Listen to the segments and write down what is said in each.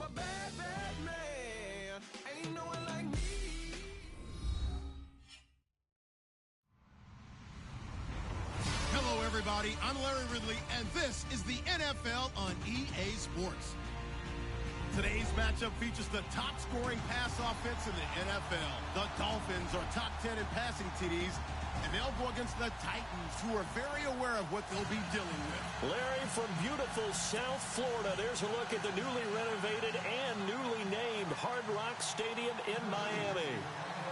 I'm a bad, bad man. Ain't no one like me. Hello, everybody. I'm Larry Ridley, and this is the NFL on EA Sports. Today's matchup features the top-scoring pass offense in the NFL. The Dolphins are top 10 in passing TDs, and they'll go against the Titans, who are very aware of what they'll be dealing with. Larry, from beautiful South Florida, there's a look at the newly renovated and newly named Hard Rock Stadium in Miami.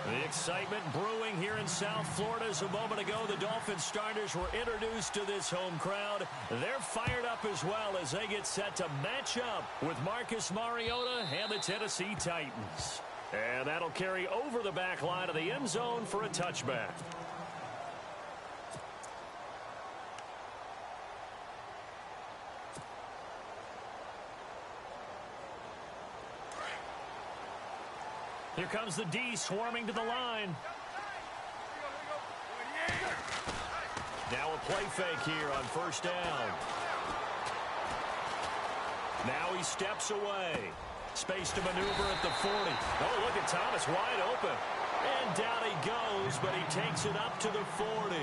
The excitement brewing here in South Florida. As a moment ago, the Dolphins starters were introduced to this home crowd. They're fired up as well as they get set to match up with Marcus Mariota and the Tennessee Titans. And that'll carry over the back line of the end zone for a touchback. Here comes the D swarming to the line. Now a play fake here on first down. Now he steps away. Space to maneuver at the 40. Oh, look at Thomas wide open. And down he goes, but he takes it up to the 40.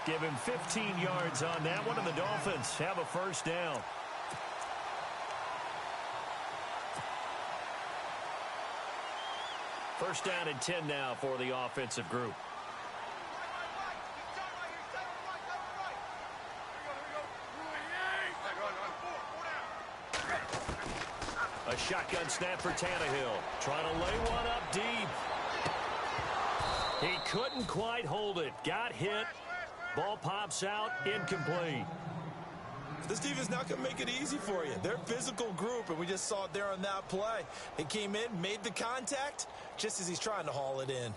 Give him 15 yards on that one, and the Dolphins have a first down. First down and 10 now for the offensive group. A shotgun snap for Tannehill. Trying to lay one up deep. He couldn't quite hold it. Got hit. Ball pops out. Incomplete. This defense not going to make it easy for you. They're a physical group, and we just saw it there on that play. He came in, made the contact, just as he's trying to haul it in.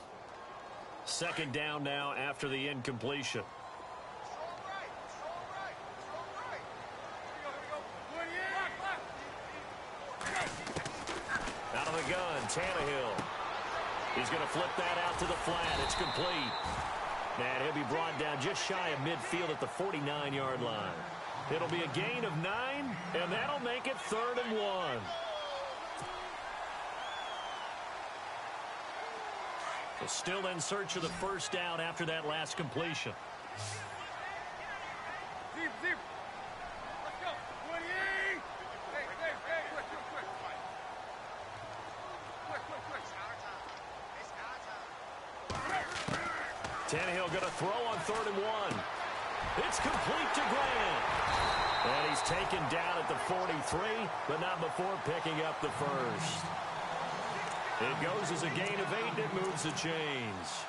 Second down now after the incompletion. Out of the gun, Tannehill. He's going to flip that out to the flat. It's complete. And he'll be brought down just shy of midfield at the 49-yard line. It'll be a gain of 9, and that'll make it 3rd and 1. So still in search of the first down after that last completion. Deep, deep. Let's go. 28. Quick. Tannehill going to throw on 3rd and 1. It's complete to Grant. And he's taken down at the 43, but not before picking up the first. It goes as a gain of 8, and it moves the chains.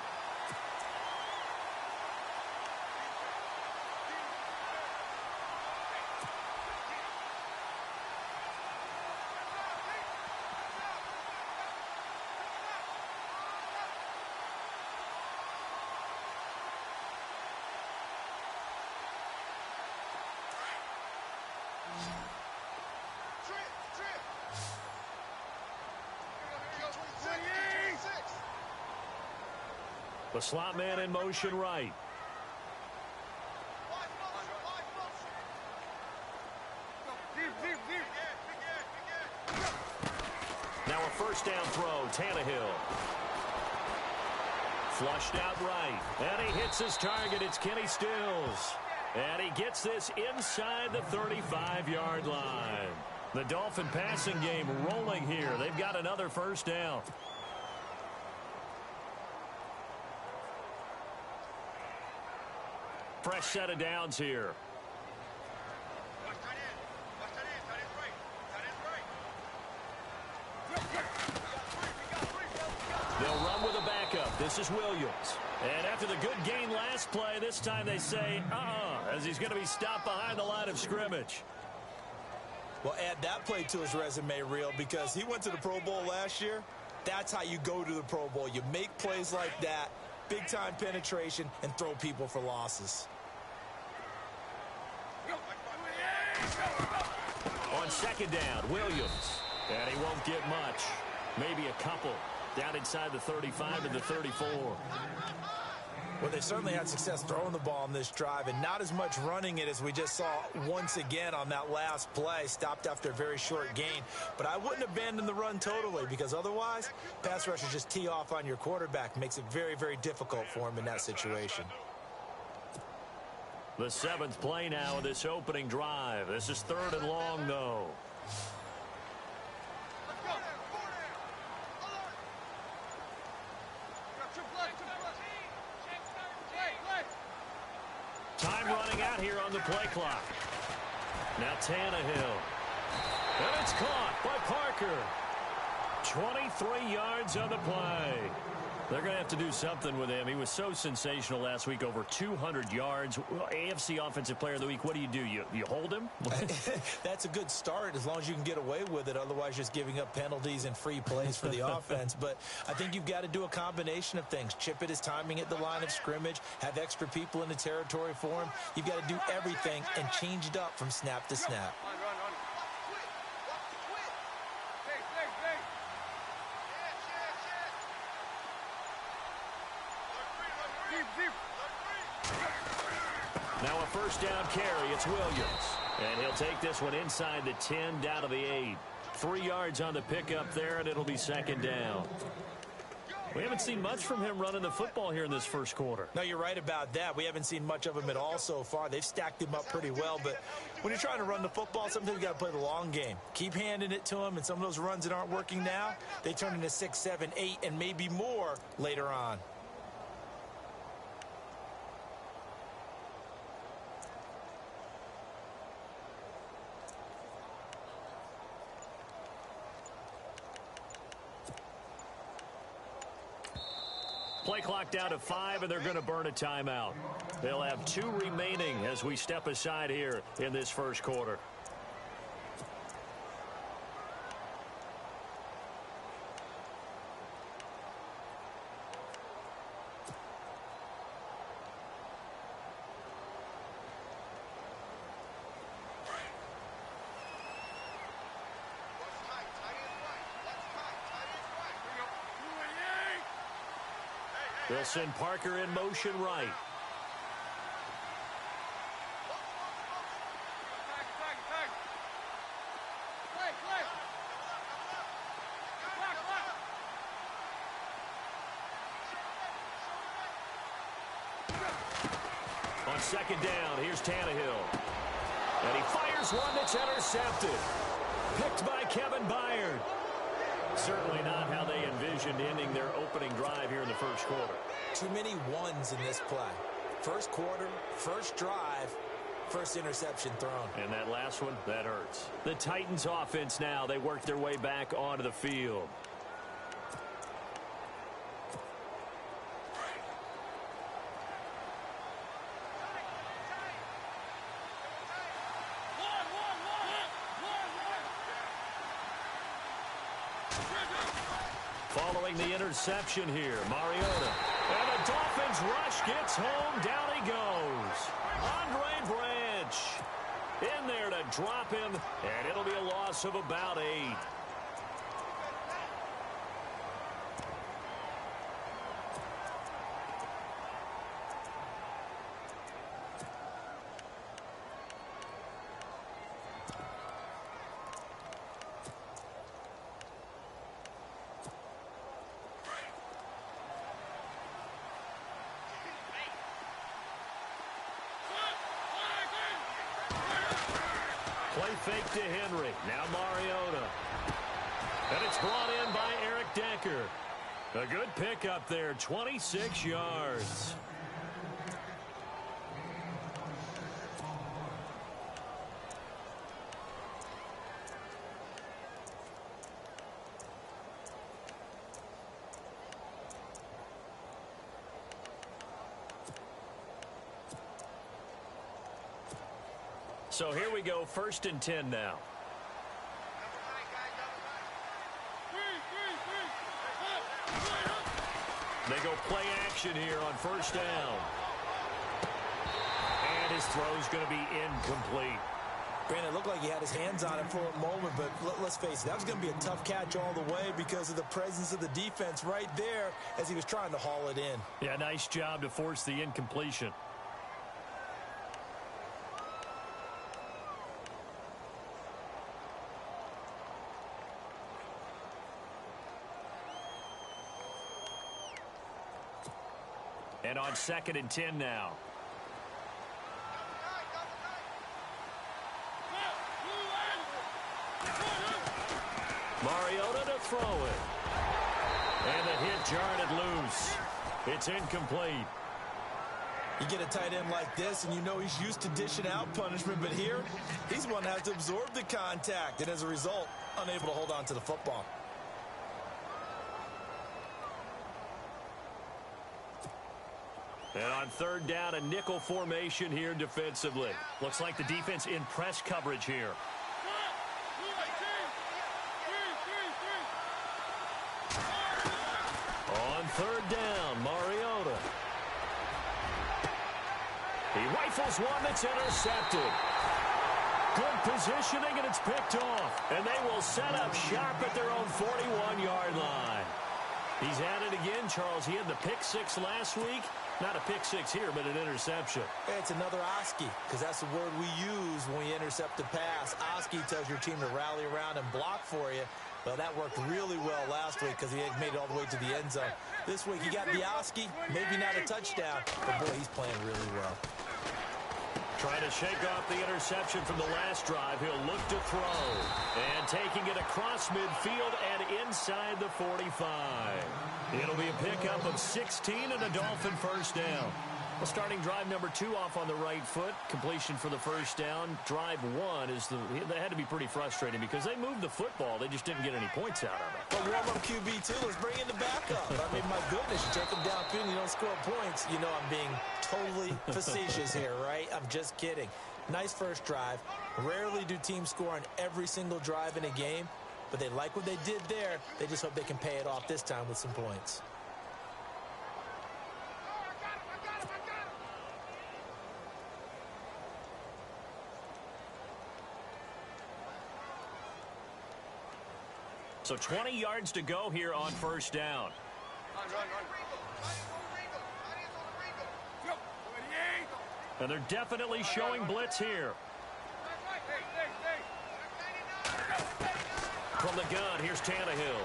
The slot man in motion right. Now a first down throw, Tannehill. Flushed out right. And he hits his target. It's Kenny Stills. And he gets this inside the 35-yard line. The Dolphin passing game rolling here. They've got another first down. Fresh set of downs here. They'll run with a backup. This is Williams. And after the good gain last play, this time they say, as he's going to be stopped behind the line of scrimmage. Well, add that play to his resume reel because he went to the Pro Bowl last year. That's how you go to the Pro Bowl. You make plays like that, big-time penetration, and throw people for losses. On second down, Williams. And he won't get much. Maybe a couple. Down inside the 35 and the 34. Well, they certainly had success throwing the ball on this drive and not as much running it as we just saw once again on that last play. Stopped after a very short gain. But I wouldn't abandon the run totally because otherwise, pass rushers just tee off on your quarterback. Makes it very, very difficult for him in that situation. The 7th play now of this opening drive. This is 3rd and long, though. Time running out here on the play clock. Now Tannehill. And it's caught by Parker. 23 yards on the play. They're going to have to do something with him. He was so sensational last week, over 200 yards. AFC Offensive Player of the Week, what do? You hold him? That's a good start as long as you can get away with it. Otherwise, just giving up penalties and free plays for the offense. But I think you've got to do a combination of things. Chip it his timing at the line of scrimmage. Have extra people in the territory for him. You've got to do everything and change it up from snap to snap. Now a first down carry. It's Williams. And he'll take this one inside the 10 down to the 8. 3 yards on the pickup there, and it'll be 2nd down. We haven't seen much from him running the football here in this first quarter. No, you're right about that. We haven't seen much of him at all so far. They've stacked him up pretty well. But when you're trying to run the football, sometimes you got to play the long game. Keep handing it to him, and some of those runs that aren't working now, they turn into 6, 7, 8, and maybe more later on. Play clock down to 5, and they're going to burn a timeout. They'll have 2 remaining as we step aside here in this first quarter. They'll send Parker in motion right. On 2nd down, here's Tannehill. And he fires one that's intercepted. Picked by Kevin Byard. Certainly not how they envisioned ending their opening drive here in the first quarter. Too many ones in this play. First quarter, first drive, first interception thrown. And that last one, that hurts. The Titans offense now, they work their way back onto the field. Following the interception here, Mariota. And the Dolphins rush gets home. Down he goes. Andre Branch in there to drop him, and it'll be a loss of about 8. Play fake to Henry. Now Mariota. And it's brought in by Eric Decker. A good pickup there, 26 yards. So here we go, 1st and 10 now. They go play action here on 1st down. And his throw's going to be incomplete. Granted, it looked like he had his hands on it for a moment, but let's face it, that was going to be a tough catch all the way because of the presence of the defense right there as he was trying to haul it in. Yeah, nice job to force the incompletion. And on 2nd and 10 now. Mariota to throw it. And the hit jarred it loose. It's incomplete. You get a tight end like this, and you know he's used to dishing out punishment, but here, he's one that has to absorb the contact, and as a result, unable to hold on to the football. And on 3rd down, a nickel formation here defensively. Looks like the defense in press coverage here. On 3rd down, Mariota. He rifles one that's intercepted. Good positioning, and it's picked off. And they will set up shop at their own 41-yard line. He's at it again, Charles. He had the pick 6 last week. Not a pick 6 here, but an interception. It's another Oski, because that's the word we use when we intercept a pass. Oski tells your team to rally around and block for you. Well, that worked really well last week because he had made it all the way to the end zone. This week he got the Oski, maybe not a touchdown, but boy, he's playing really well. Trying to shake off the interception from the last drive. He'll look to throw. And taking it across midfield and inside the 45. It'll be a pickup of 16 and a Dolphin first down. Well, starting drive number 2 off on the right foot. Completion for the first down. Drive 1 is they had to be pretty frustrating because they moved the football. They just didn't get any points out of it. But warm-up QB, too. Let's bring in the backup. I mean, my goodness, you take them downfield and you don't score points. You know I'm being totally facetious here, right? I'm just kidding. Nice first drive. Rarely do teams score on every single drive in a game, but they like what they did there. They just hope they can pay it off this time with some points. So 20 yards to go here on first down. And they're definitely showing blitz here. From the gun, here's Tannehill.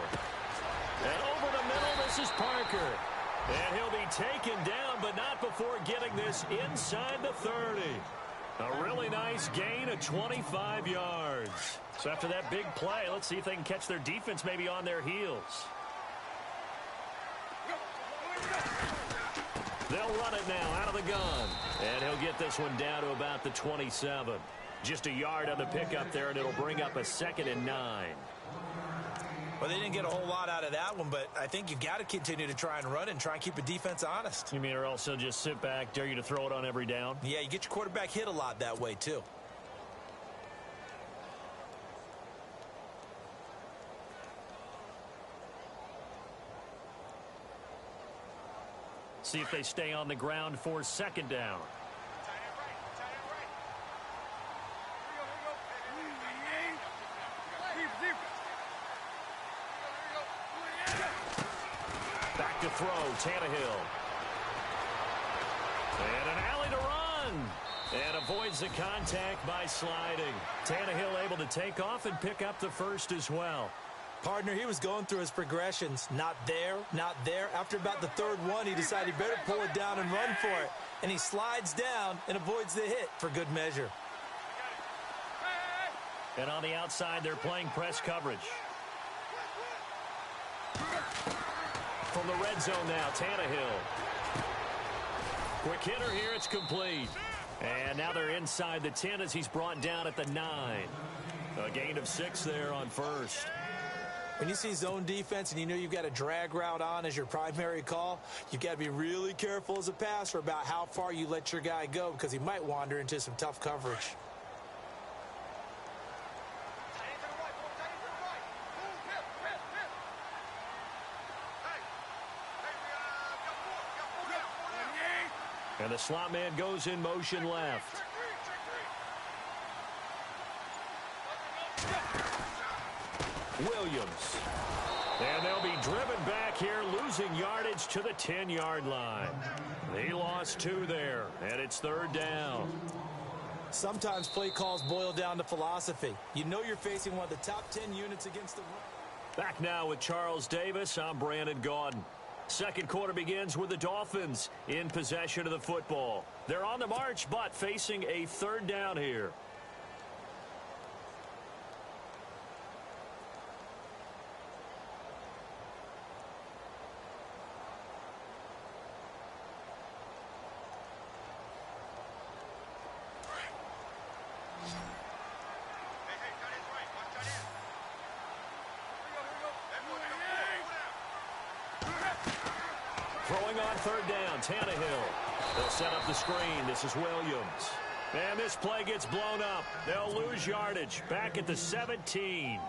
And over the middle, this is Parker. And he'll be taken down, but not before getting this inside the 30. A really nice gain of 25 yards. So after that big play, let's see if they can catch their defense maybe on their heels. They'll run it now out of the gun. And he'll get this one down to about the 27. Just a yard on the pickup there, and it'll bring up a 2nd and 9. Well, they didn't get a whole lot out of that one, but I think you got to continue to try and run and try and keep the defense honest. You mean or also just sit back, dare you to throw it on every down? Yeah, you get your quarterback hit a lot that way, too. See if they stay on the ground for 2nd down. Back to throw, Tannehill. And an alley to run. And avoids the contact by sliding. Tannehill able to take off and pick up the first as well. Partner, he was going through his progressions. Not there, not there. After about the 3rd one, he decided he better pull it down and run for it. And he slides down and avoids the hit for good measure. And on the outside, they're playing press coverage. From the red zone now, Tannehill. Quick hitter here, it's complete. And now they're inside the 10 as he's brought down at the 9. A gain of 6 there on first. When you see zone defense and you know you've got a drag route on as your primary call, you've got to be really careful as a passer about how far you let your guy go because he might wander into some tough coverage. And the slot man goes in motion left. Williams. And they'll be driven back here, losing yardage to the 10-yard line. They lost 2 there, and it's 3rd down. Sometimes play calls boil down to philosophy. You know you're facing one of the top 10 units against the run. Back now with Charles Davis. I'm Brandon Gaudin. Second quarter begins with the Dolphins in possession of the football. They're on the march, but facing a 3rd down here. Throwing on 3rd down, Tannehill. They'll set up the screen. This is Williams. And this play gets blown up. They'll lose yardage. Back at the 17.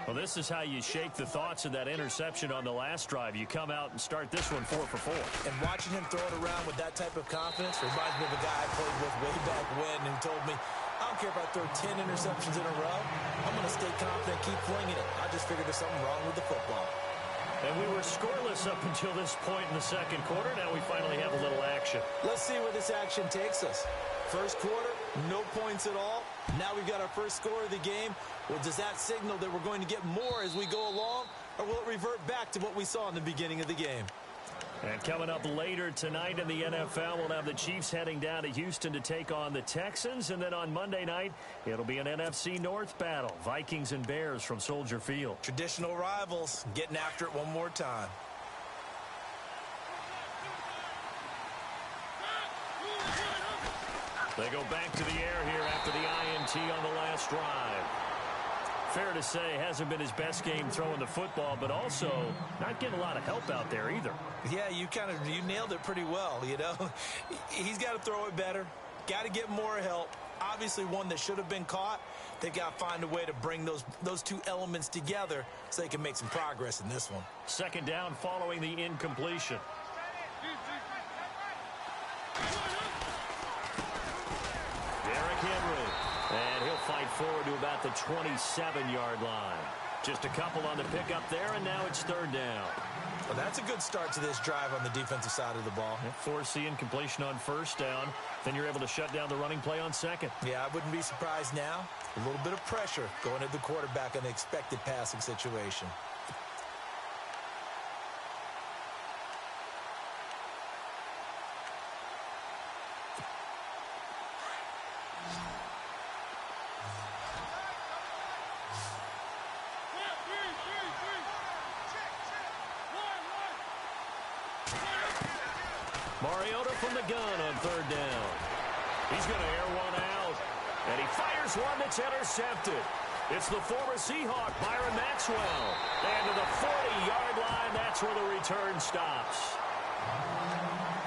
Well, this is how you shake the thoughts of that interception on the last drive. You come out and start this one 4 for 4. And watching him throw it around with that type of confidence reminds me of a guy I played with way back when, and he told me, I don't care if I throw 10 interceptions in a row. I'm going to stay confident, keep flinging it. I just figured there's something wrong with the football. And we were scoreless up until this point in the second quarter. Now we finally have a little action. Let's see where this action takes us. First quarter, no points at all. Now we've got our first score of the game. Well, does that signal that we're going to get more as we go along, or will it revert back to what we saw in the beginning of the game? And coming up later tonight in the NFL, we'll have the Chiefs heading down to Houston to take on the Texans. And then on Monday night, it'll be an NFC North battle. Vikings and Bears from Soldier Field. Traditional rivals getting after it one more time. They go back to the air here after the INT on the last drive. Fair to say, hasn't been his best game throwing the football, but also not getting a lot of help out there either. Yeah, you nailed it pretty well, you know. He's got to throw it better. Got to get more help. Obviously one that should have been caught. They've got to find a way to bring those two elements together so they can make some progress in this one. 2nd down following the incompletion. Derrick Henry. And he'll fight forward to about the 27-yard line. Just a couple on the pickup there, and now it's 3rd down. Well, that's a good start to this drive on the defensive side of the ball. Force the incompletion on 1st down. Then you're able to shut down the running play on 2nd. Yeah, I wouldn't be surprised now. A little bit of pressure going at the quarterback in an expected passing situation. Mariota from the gun on 3rd down. He's going to air one out. And he fires one that's intercepted. It's the former Seahawk, Byron Maxwell. And to the 40-yard line, that's where the return stops.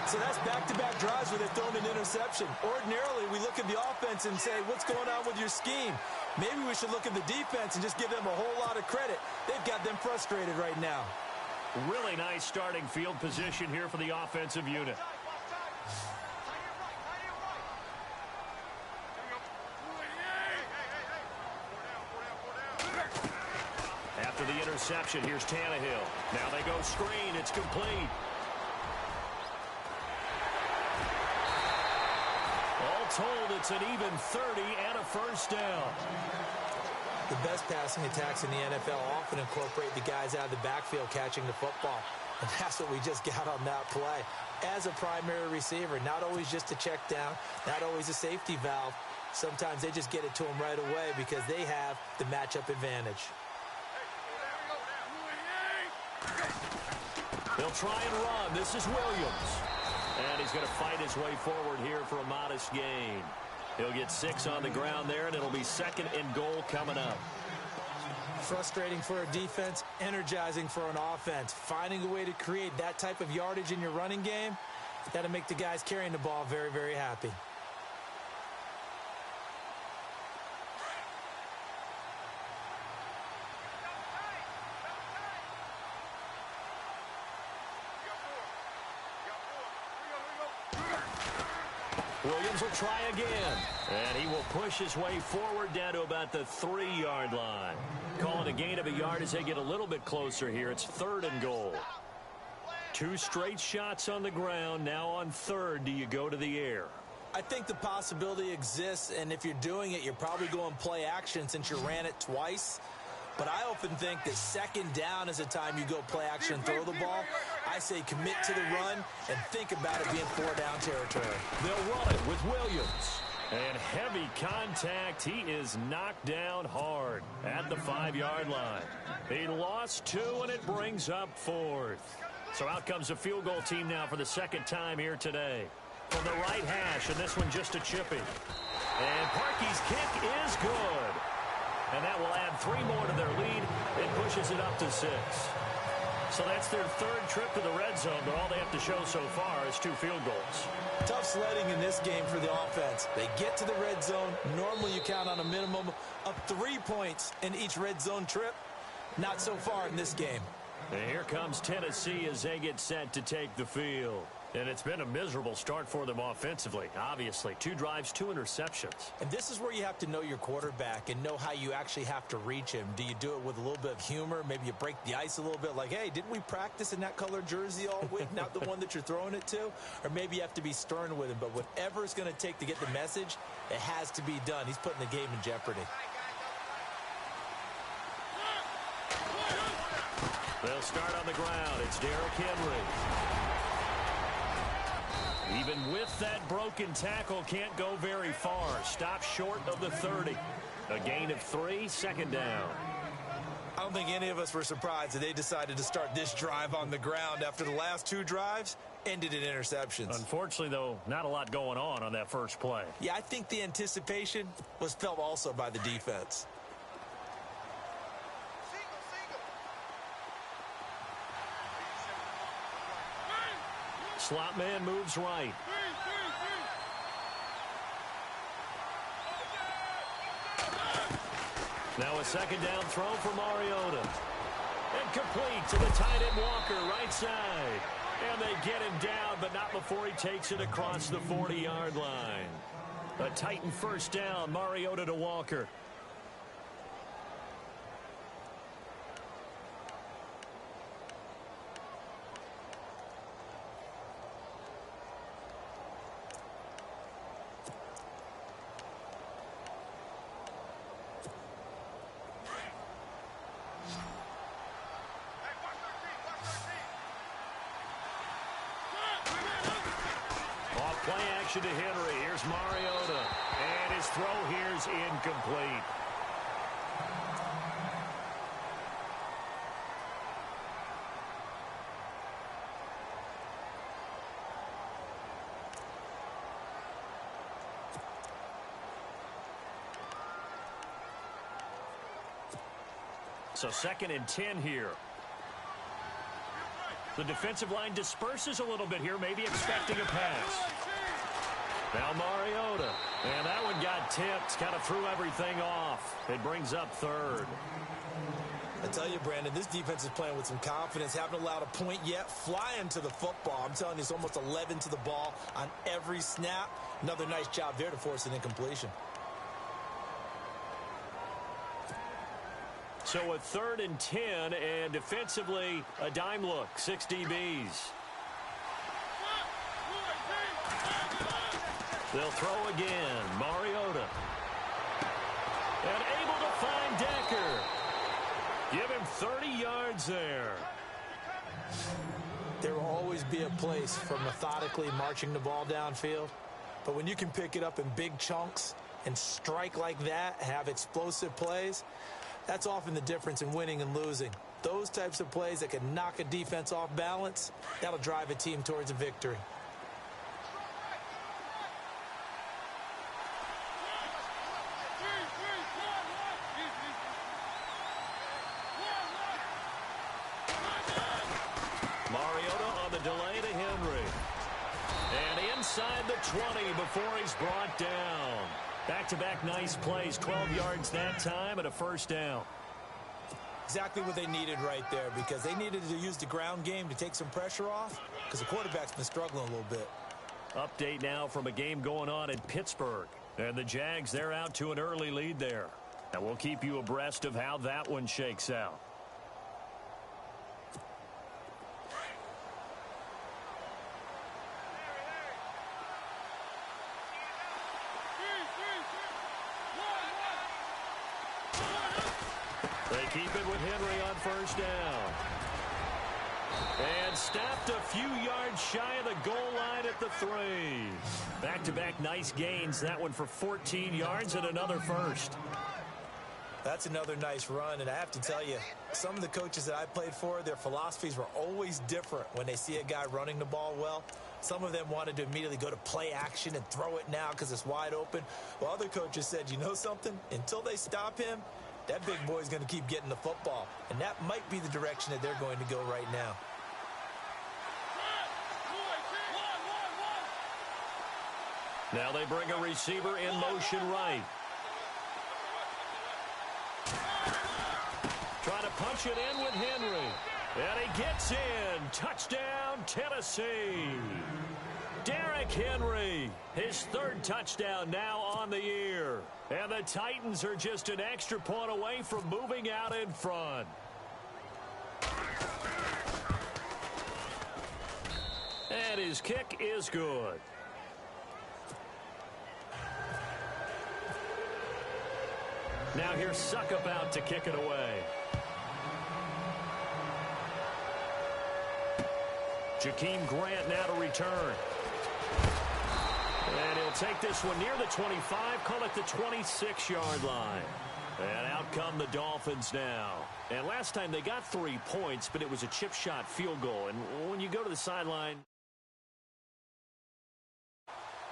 So that's back-to-back drives where they've thrown an interception. Ordinarily, we look at the offense and say, what's going on with your scheme? Maybe we should look at the defense and just give them a whole lot of credit. They've got them frustrated right now. Really nice starting field position here for the offensive unit. After the interception, here's Tannehill. Now they go screen. It's complete. All told, it's an even 30 and a 1st down. The best passing attacks in the NFL often incorporate the guys out of the backfield catching the football. And that's what we just got on that play. As a primary receiver, not always just a check down, not always a safety valve. Sometimes they just get it to them right away because they have the matchup advantage. They'll try and run. This is Williams. And he's going to fight his way forward here for a modest gain. He'll get 6 on the ground there, and it'll be 2nd and goal coming up. Frustrating for a defense, energizing for an offense. Finding a way to create that type of yardage in your running game, that'll make the guys carrying the ball very, very happy. Williams will try again. And he will push his way forward down to about the 3-yard line. Calling a gain of a yard as they get a little bit closer here. It's 3rd and goal. 2 straight shots on the ground. Now on 3rd, do you go to the air? I think the possibility exists, and if you're doing it, you're probably going play action since you ran it twice. But I often think that 2nd down is the time you go play action and throw the ball. I say commit to the run and think about it being 4-down territory. They'll run it with Williams. And heavy contact. He is knocked down hard at the 5-yard line. He lost 2, and it brings up 4th. So out comes the field goal team now for the 2nd time here today. From the right hash, and this one just a chippy. And Parkey's kick is good. And that will add 3 more to their lead. It pushes it up to 6. So that's their 3rd trip to the red zone, but all they have to show so far is 2 field goals. Tough sledding in this game for the offense. They get to the red zone. Normally you count on a minimum of 3 points in each red zone trip. Not so far in this game. And here comes Tennessee as they get set to take the field. And it's been a miserable start for them offensively, obviously. 2 drives, 2 interceptions. And this is where you have to know your quarterback and know how you actually have to reach him. Do you do it with a little bit of humor? Maybe you break the ice a little bit like, hey, didn't we practice in that color jersey all week, not the one that you're throwing it to? Or maybe you have to be stern with him. But whatever it's going to take to get the message, it has to be done. He's putting the game in jeopardy. They'll start on the ground. It's Derrick Henry. Even with that broken tackle, can't go very far. Stop short of the 30. A gain of 3, 2nd down. I don't think any of us were surprised that they decided to start this drive on the ground after the last 2 drives ended in interceptions. Unfortunately, though, not a lot going on that first play. Yeah, I think the anticipation was felt also by the defense. Slot man moves right. Now a 2nd down throw for Mariota. And complete to the tight end Walker, right side. And they get him down, but not before he takes it across the 40-yard line. A Titan 1st down, Mariota to Walker. Play action to Henry. Here's Mariota. And his throw here's incomplete. So 2nd and 10 here. The defensive line disperses a little bit here, maybe expecting a pass. Now Mariota. And that one got tipped. Kind of threw everything off. It brings up 3rd. I tell you, Brandon, this defense is playing with some confidence. Haven't allowed a point yet. Flying to the football. I'm telling you, it's almost 11 to the ball on every snap. Another nice job there to force an incompletion. So a 3rd and 10, and defensively, a dime look. 6 DBs. They'll throw again. Mariota. And able to find Decker. Give him 30 yards there. There will always be a place for methodically marching the ball downfield. But when you can pick it up in big chunks and strike like that, have explosive plays, that's often the difference in winning and losing. Those types of plays that can knock a defense off balance, that'll drive a team towards a victory. Mariota on the delay to Henry. And inside the 20 before he's brought down. Back-to-back nice plays, 12 yards that time and a 1st down. Exactly what they needed right there, because they needed to use the ground game to take some pressure off, because the quarterback's been struggling a little bit. Update now from a game going on in Pittsburgh. And the Jags, they're out to an early lead there. And we'll keep you abreast of how that one shakes out. They keep it with Henry on first down. And stopped a few yards shy of the goal line at the 3. Back-to-back nice gains. That one for 14 yards and another first. That's another nice run, and I have to tell you, some of the coaches that I played for, their philosophies were always different when they see a guy running the ball well. Some of them wanted to immediately go to play action and throw it now because it's wide open. While other coaches said, you know something? Until they stop him, that big boy's going to keep getting the football. And that might be the direction that they're going to go right now. Now they bring a receiver in motion right. Trying to punch it in with Henry. And he gets in. Touchdown, Tennessee. Derrick Henry, his 3rd touchdown now on the year. And the Titans are just an extra point away from moving out in front. And his kick is good. Now here's Suckup out to kick it away. Jakeem Grant now to return. And he'll take this one near the 25, call it the 26-yard line. And out come the Dolphins now. And last time they got 3 points, but it was a chip shot field goal. And when you go to the sideline,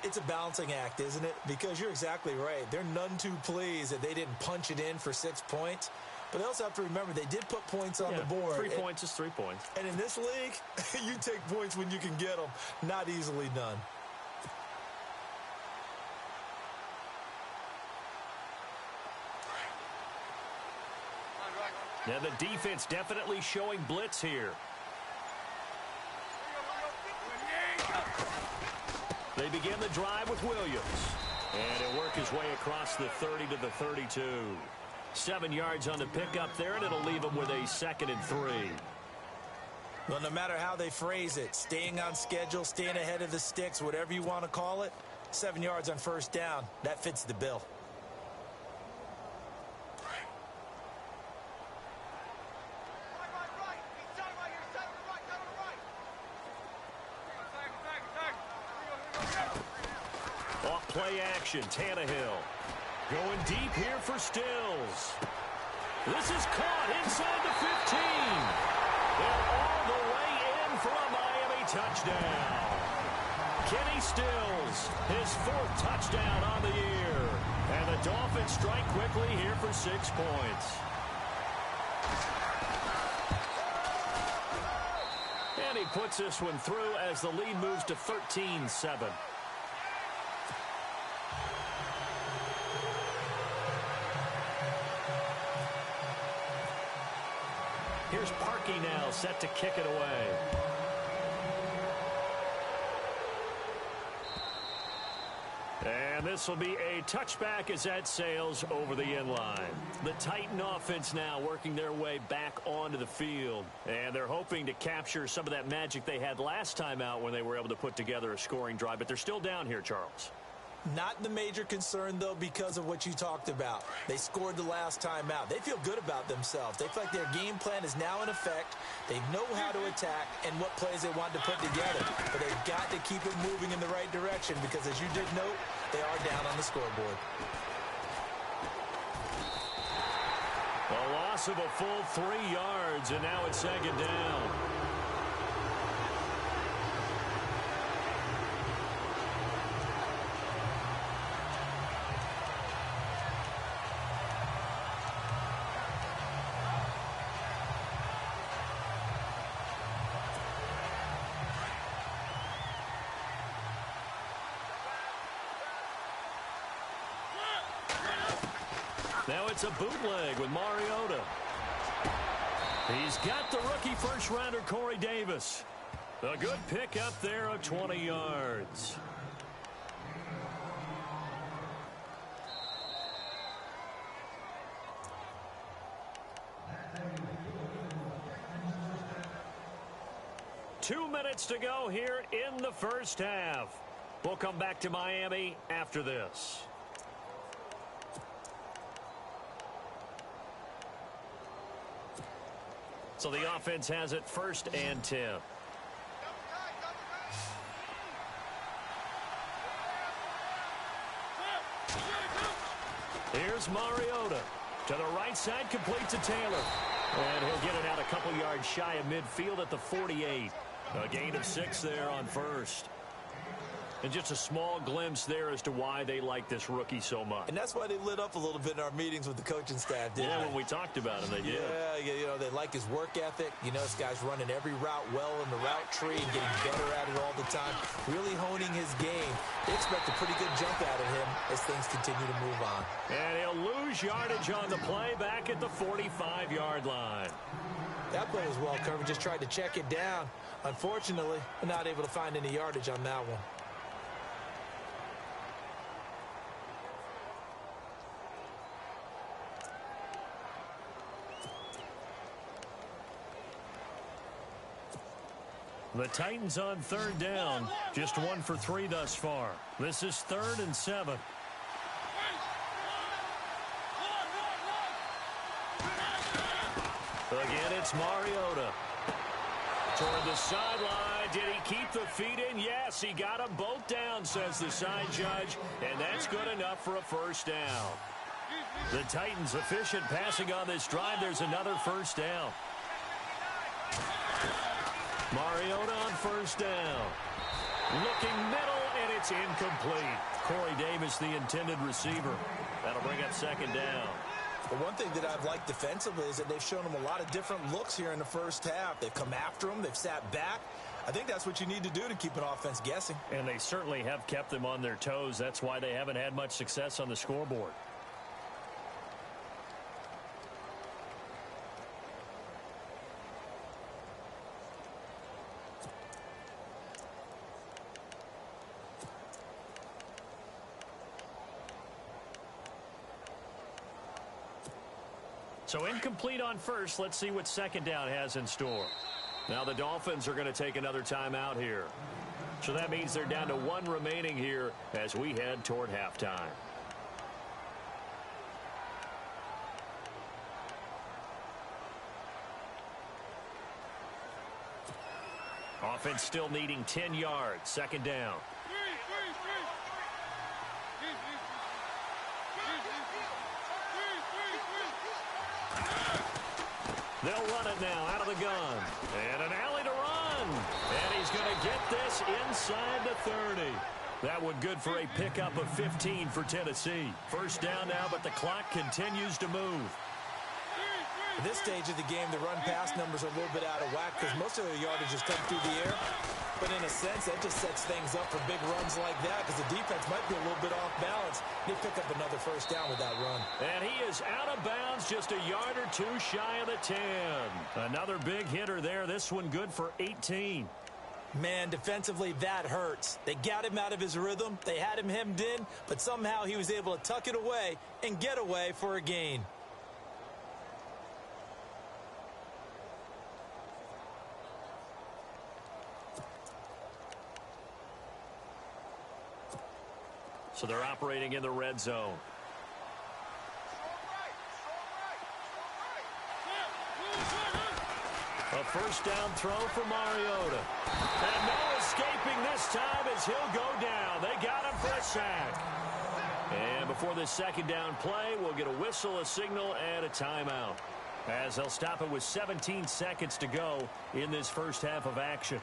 it's a balancing act, isn't it? Because you're exactly right. They're none too pleased that they didn't punch it in for 6 points. But they also have to remember they did put points on the board. 3 points is 3 points. And in this league, you take points when you can get them. Not easily done. Now the defense definitely showing blitz here. They begin the drive with Williams. And he'll work his way across the 30 to the 32. 7 yards on the pickup there, and it'll leave him with a 2nd and 3. Well, no matter how they phrase it, staying on schedule, staying ahead of the sticks, whatever you want to call it, 7 yards on first down, that fits the bill. Off play action, Tannehill. Going deep here for Stills. This is caught inside the 15. And all the way in for a Miami touchdown. Kenny Stills, his 4th touchdown on the year. And the Dolphins strike quickly here for 6 points. And he puts this one through as the lead moves to 13-7. Here's Parkey now, set to kick it away. And this will be a touchback as that sails over the inline. The Titan offense now working their way back onto the field. And they're hoping to capture some of that magic they had last time out when they were able to put together a scoring drive. But they're still down here, Charles. Not the major concern, though, because of what you talked about. They scored the last time out. They feel good about themselves. They feel like their game plan is now in effect. They know how to attack and what plays they want to put together. But they've got to keep it moving in the right direction because, as you did note, they are down on the scoreboard. A loss of a full 3 yards, and now it's 2nd down. Now it's a bootleg with Mariota. He's got the rookie first-rounder Corey Davis. A good pick up there of 20 yards. Two minutes to go here in the first half. We'll come back to Miami after this. So the offense has it 1st and 10. Here's Mariota. To the right side, complete to Taylor. And he'll get it out a couple yards shy of midfield at the 48. A gain of 6 there on 1st. And just a small glimpse there as to why they like this rookie so much. And that's why they lit up a little bit in our meetings with the coaching staff, didn't they? When we talked about him, they did. Yeah, you know, they like his work ethic. You know, this guy's running every route well in the route tree and getting better at it all the time, really honing his game. They expect a pretty good jump out of him as things continue to move on. And he'll lose yardage on the play back at the 45-yard line. That play was well covered, just tried to check it down. Unfortunately, not able to find any yardage on that one. The Titans on 3rd down. Just 1 for 3 thus far. This is 3rd and 7. Again, it's Mariota. Toward the sideline. Did he keep the feet in? Yes, he got them both down, says the side judge. And that's good enough for a 1st down. The Titans efficient passing on this drive. There's another 1st down. Mariota on 1st down. Looking middle, and it's incomplete. Corey Davis, the intended receiver. That'll bring up 2nd down. But one thing that I've liked defensively is that they've shown him a lot of different looks here in the first half. They've come after him. They've sat back. I think that's what you need to do to keep an offense guessing. And they certainly have kept them on their toes. That's why they haven't had much success on the scoreboard. So incomplete on 1st. Let's see what 2nd down has in store. Now the Dolphins are going to take another timeout here. So that means they're down to 1 remaining here as we head toward halftime. Offense still needing 10 yards. 2nd down. They'll run it now out of the gun. And an alley to run. And he's going to get this inside the 30. That one good for a pickup of 15 for Tennessee. 1st down now, but the clock continues to move. At this stage of the game, the run-pass numbers are a little bit out of whack because most of their yardage has come through the air. But in a sense, that just sets things up for big runs like that because the defense might be a little bit off balance. They pick up another 1st down with that run. And he is out of bounds, just a yard or 2 shy of the 10. Another big hitter there. This one good for 18. Man, defensively, that hurts. They got him out of his rhythm. They had him hemmed in, but somehow he was able to tuck it away and get away for a gain. So they're operating in the red zone. A 1st down throw for Mariota. And no escaping this time as he'll go down. They got him for a sack. And before this 2nd down play, we'll get a whistle, a signal, and a timeout. As they'll stop it with 17 seconds to go in this first half of action.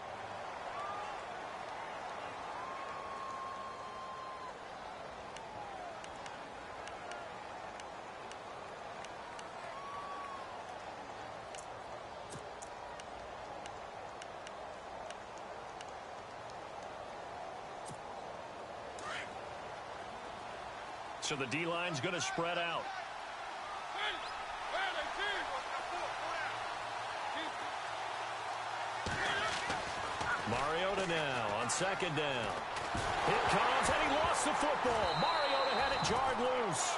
So the D-line's going to spread out. Mariota now on second down. It comes, and he lost the football. Mariota had it jarred loose.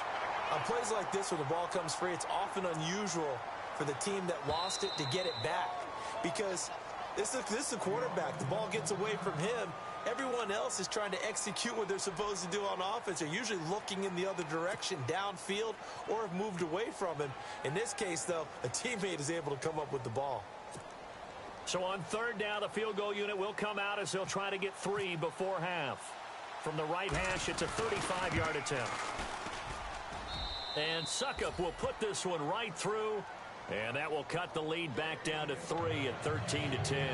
On plays like this where the ball comes free, it's often unusual for the team that lost it to get it back. Because this is the quarterback. The ball gets away from him. Everyone else is trying to execute what they're supposed to do on offense. They're usually looking in the other direction, downfield, or have moved away from him. In this case, though, a teammate is able to come up with the ball. So on third down, the field goal unit will come out as they'll try to get 3 before half. From the right hash, it's a 35-yard attempt. And Suckup will put this one right through, and that will cut the lead back down to 3 at 13-10.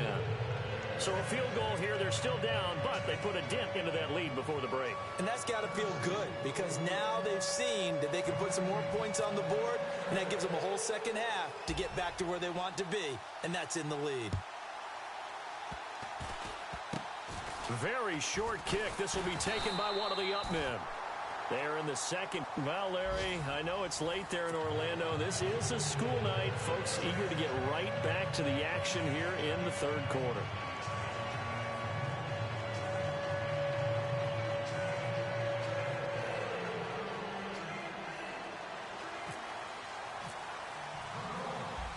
So a field goal here, they're still down, but they put a dent into that lead before the break. And that's got to feel good because now they've seen that they can put some more points on the board, and that gives them a whole second half to get back to where they want to be, and that's in the lead. Very short kick. This will be taken by one of the up men. They're in the second. Well, Larry, I know it's late there in Orlando. This is a school night. Folks eager to get right back to the action here in the third quarter.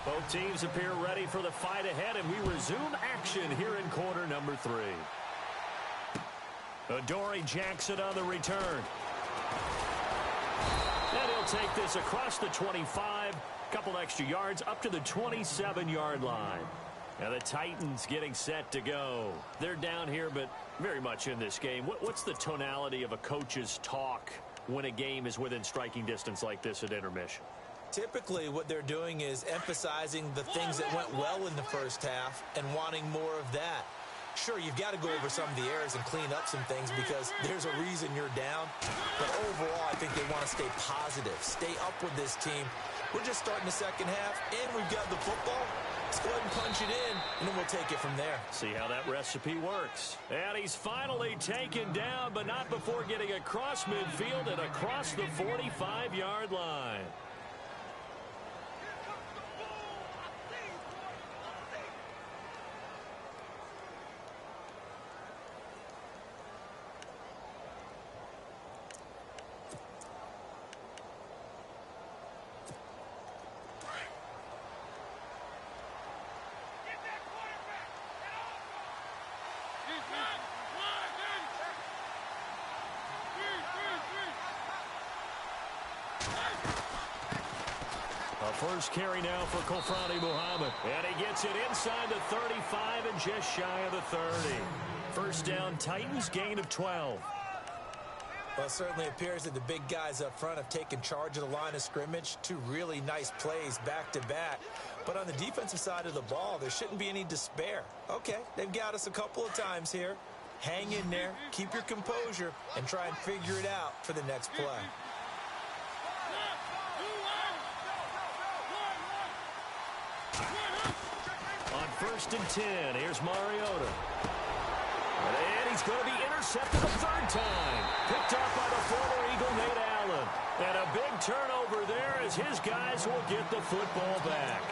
Both teams appear ready for the fight ahead, and we resume action here in quarter number 3. Adoree Jackson on the return. And he'll take this across the 25, couple extra yards up to the 27-yard line. Now the Titans getting set to go. They're down here, but very much in this game. What's the tonality of a coach's talk when a game is within striking distance like this at intermission? Typically, what they're doing is emphasizing the things that went well in the first half and wanting more of that. Sure, you've got to go over some of the errors and clean up some things because there's a reason you're down. But overall, I think they want to stay positive, stay up with this team. We're just starting the second half, and we've got the football. Let's go ahead and punch it in, and then we'll take it from there. See how that recipe works. And he's finally taken down, but not before getting across midfield and across the 45-yard line. First carry now for Kofrani Muhammad. And he gets it inside the 35 and just shy of the 30. First down, Titans, gain of 12. Well, it certainly appears that the big guys up front have taken charge of the line of scrimmage. 2 really nice plays back-to-back. But on the defensive side of the ball, there shouldn't be any despair. Okay, they've got us a couple of times here. Hang in there, keep your composure, and try and figure it out for the next play. On first and 10, here's Mariota. And he's going to be intercepted a third time. Picked off by the former Eagle, Nate Allen. And a big turnover there as his guys will get the football back.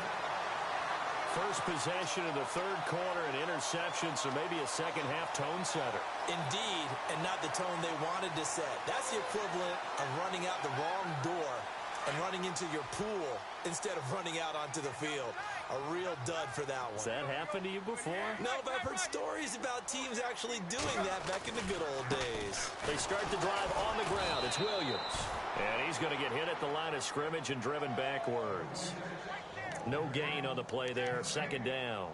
First possession of the third quarter, an interception, so maybe a second-half tone setter. Indeed, and not the tone they wanted to set. That's the equivalent of running out the wrong door and running into your pool instead of running out onto the field. A real dud for that one. Has that happened to you before? No, but I've heard stories about teams actually doing that back in the good old days. They start the drive on the ground. It's Williams. And he's going to get hit at the line of scrimmage and driven backwards. No gain on the play there. Second down.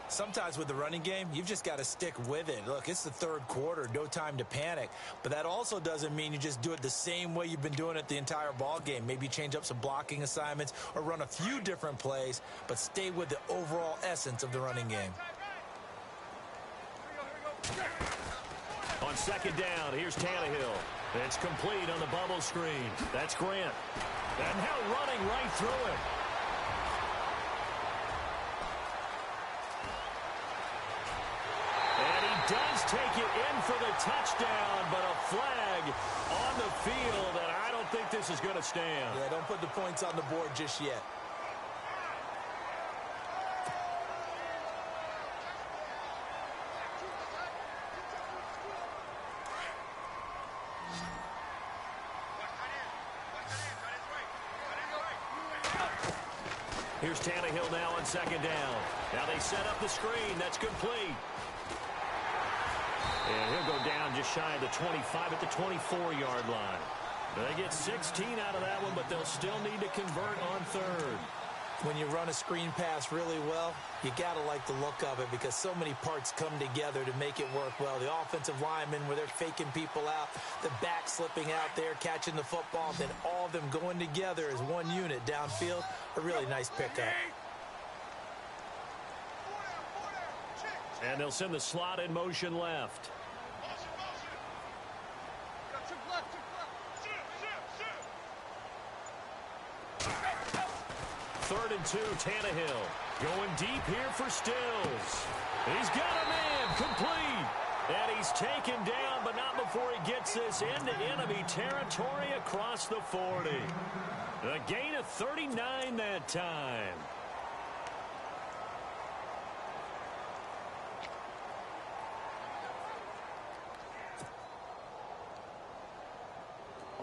Sometimes with the running game, you've just got to stick with it. Look, it's the third quarter, no time to panic. But that also doesn't mean you just do it the same way you've been doing it the entire ball game. Maybe change up some blocking assignments or run a few different plays, but stay with the overall essence of the running game. On second down, here's Tannehill. It's complete on the bubble screen. That's Grant. And now running right through it. Does take it in for the touchdown, but a flag on the field, and I don't think this is going to stand. Yeah, don't put the points on the board just yet. Here's Tannehill now on second down. Now they set up the screen. That's complete. And he'll go down just shy of the 25 at the 24-yard line. They get 16 out of that one, but they'll still need to convert on third. When you run a screen pass really well, you got to like the look of it because so many parts come together to make it work well. The offensive linemen, where they're faking people out, the back slipping out there, catching the football, then all of them going together as one unit downfield. A really nice pickup. And they'll send the slot in motion left. Third and 2, Tannehill. Going deep here for Stills. He's got a man, complete. And he's taken down, but not before he gets this into enemy territory across the 40. A gain of 39 that time.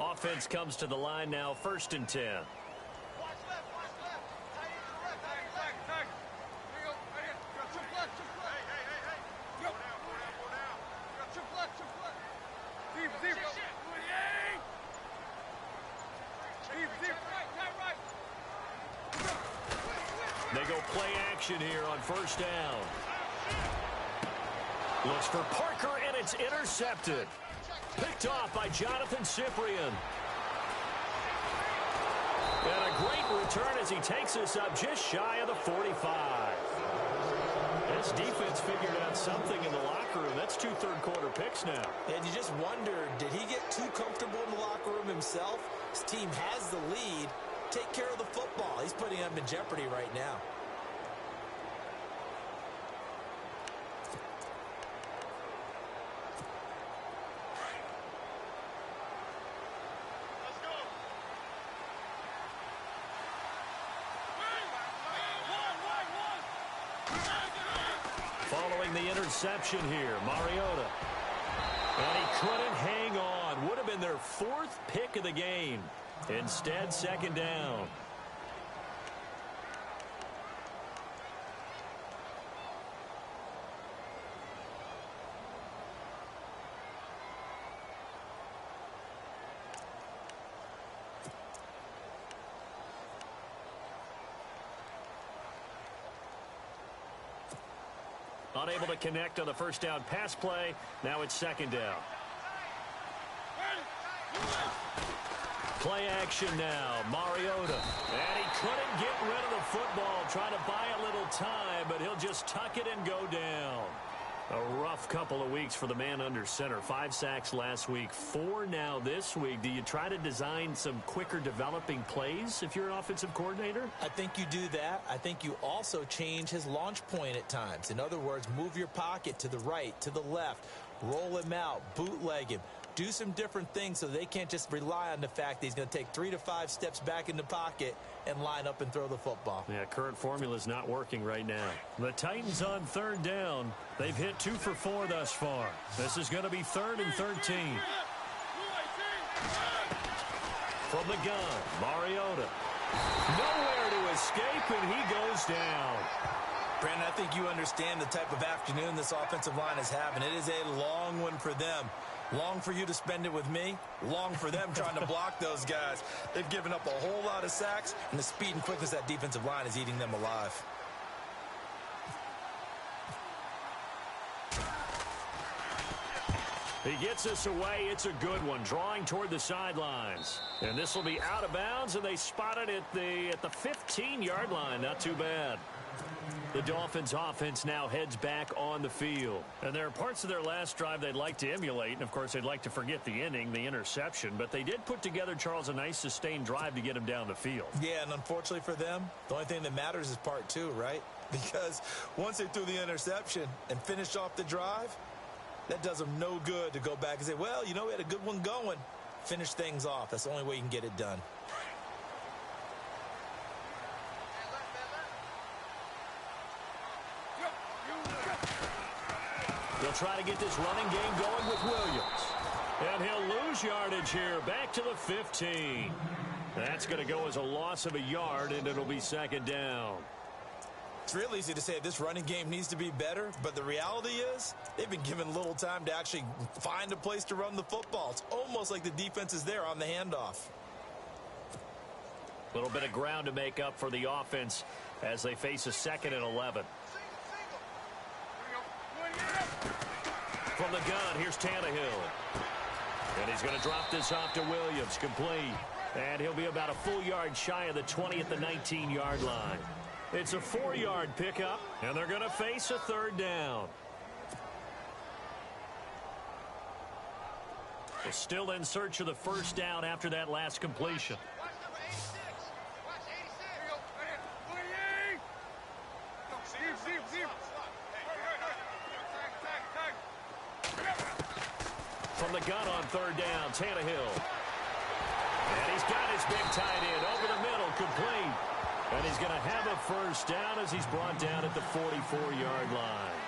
Offense comes to the line now, 1st and 10. They go play action here on 1st down. Looks for Parker, and it's intercepted. Picked off by Jonathan Cyprien. And a great return as he takes us up just shy of the 45. This defense figured out something in the locker room. That's 2 third-quarter picks now. And you just wonder, did he get too comfortable in the locker room himself? His team has the lead. Take care of the football. He's putting them in jeopardy right now. Following the interception here, Mariota. And he couldn't hang on. Would have been their 4th pick of the game. Instead, 2nd down. Unable to connect on the 1st down pass play. Now it's 2nd down. Play action now, Mariota. And he couldn't get rid of the football, trying to buy a little time, but he'll just tuck it and go down. A rough couple of weeks for the man under center. 5 sacks last week, 4 now this week. Do you try to design some quicker developing plays if you're an offensive coordinator? I think you do that. I think you also change his launch point at times. In other words, move your pocket to the right, to the left, roll him out, bootleg him. Do some different things so they can't just rely on the fact that he's going to take 3 to 5 steps back in the pocket and line up and throw the football. Yeah, current formula is not working right now. The Titans on 3rd down. They've hit 2 for 4 thus far. This is going to be 3rd and 13. From the gun, Mariota. Nowhere to escape, and he goes down. Brandon, I think you understand the type of afternoon this offensive line is having. It is a long one for them. Long for you to spend it with me. Long for them trying to block those guys. They've given up a whole lot of sacks, and the speed and quickness of that defensive line is eating them alive. He gets us away. It's a good one, drawing toward the sidelines. And this will be out of bounds, and they spot it at the 15-yard line. Not too bad. The Dolphins offense now heads back on the field. And there are parts of their last drive they'd like to emulate. And, of course, they'd like to forget the inning, the interception. But they did put together, Charles, a nice sustained drive to get him down the field. Yeah, and unfortunately for them, the only thing that matters is part 2, right? Because once they threw the interception and finished off the drive, that does them no good to go back and say, well, you know, we had a good one going. Finish things off. That's the only way you can get it done. They'll try to get this running game going with Williams. And he'll lose yardage here, back to the 15. That's going to go as a loss of a yard, and it'll be second down. It's real easy to say this running game needs to be better, but the reality is they've been given little time to actually find a place to run the football. It's almost like the defense is there on the handoff. A little bit of ground to make up for the offense as they face a 2nd and 11. From the gun, here's Tannehill. And he's going to drop this off to Williams, complete. And he'll be about a full yard shy of the 20 at the 19-yard line. It's a 4-yard pickup, and they're going to face a 3rd down. They're still in search of the 1st down after that last completion. From the gun on 3rd down, Tannehill. And he's got his big tight end over the middle, complete. And he's going to have a 1st down as he's brought down at the 44-yard line.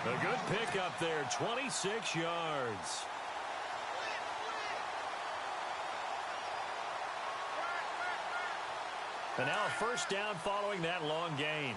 A good pickup there, 26 yards. And now a 1st down following that long gain.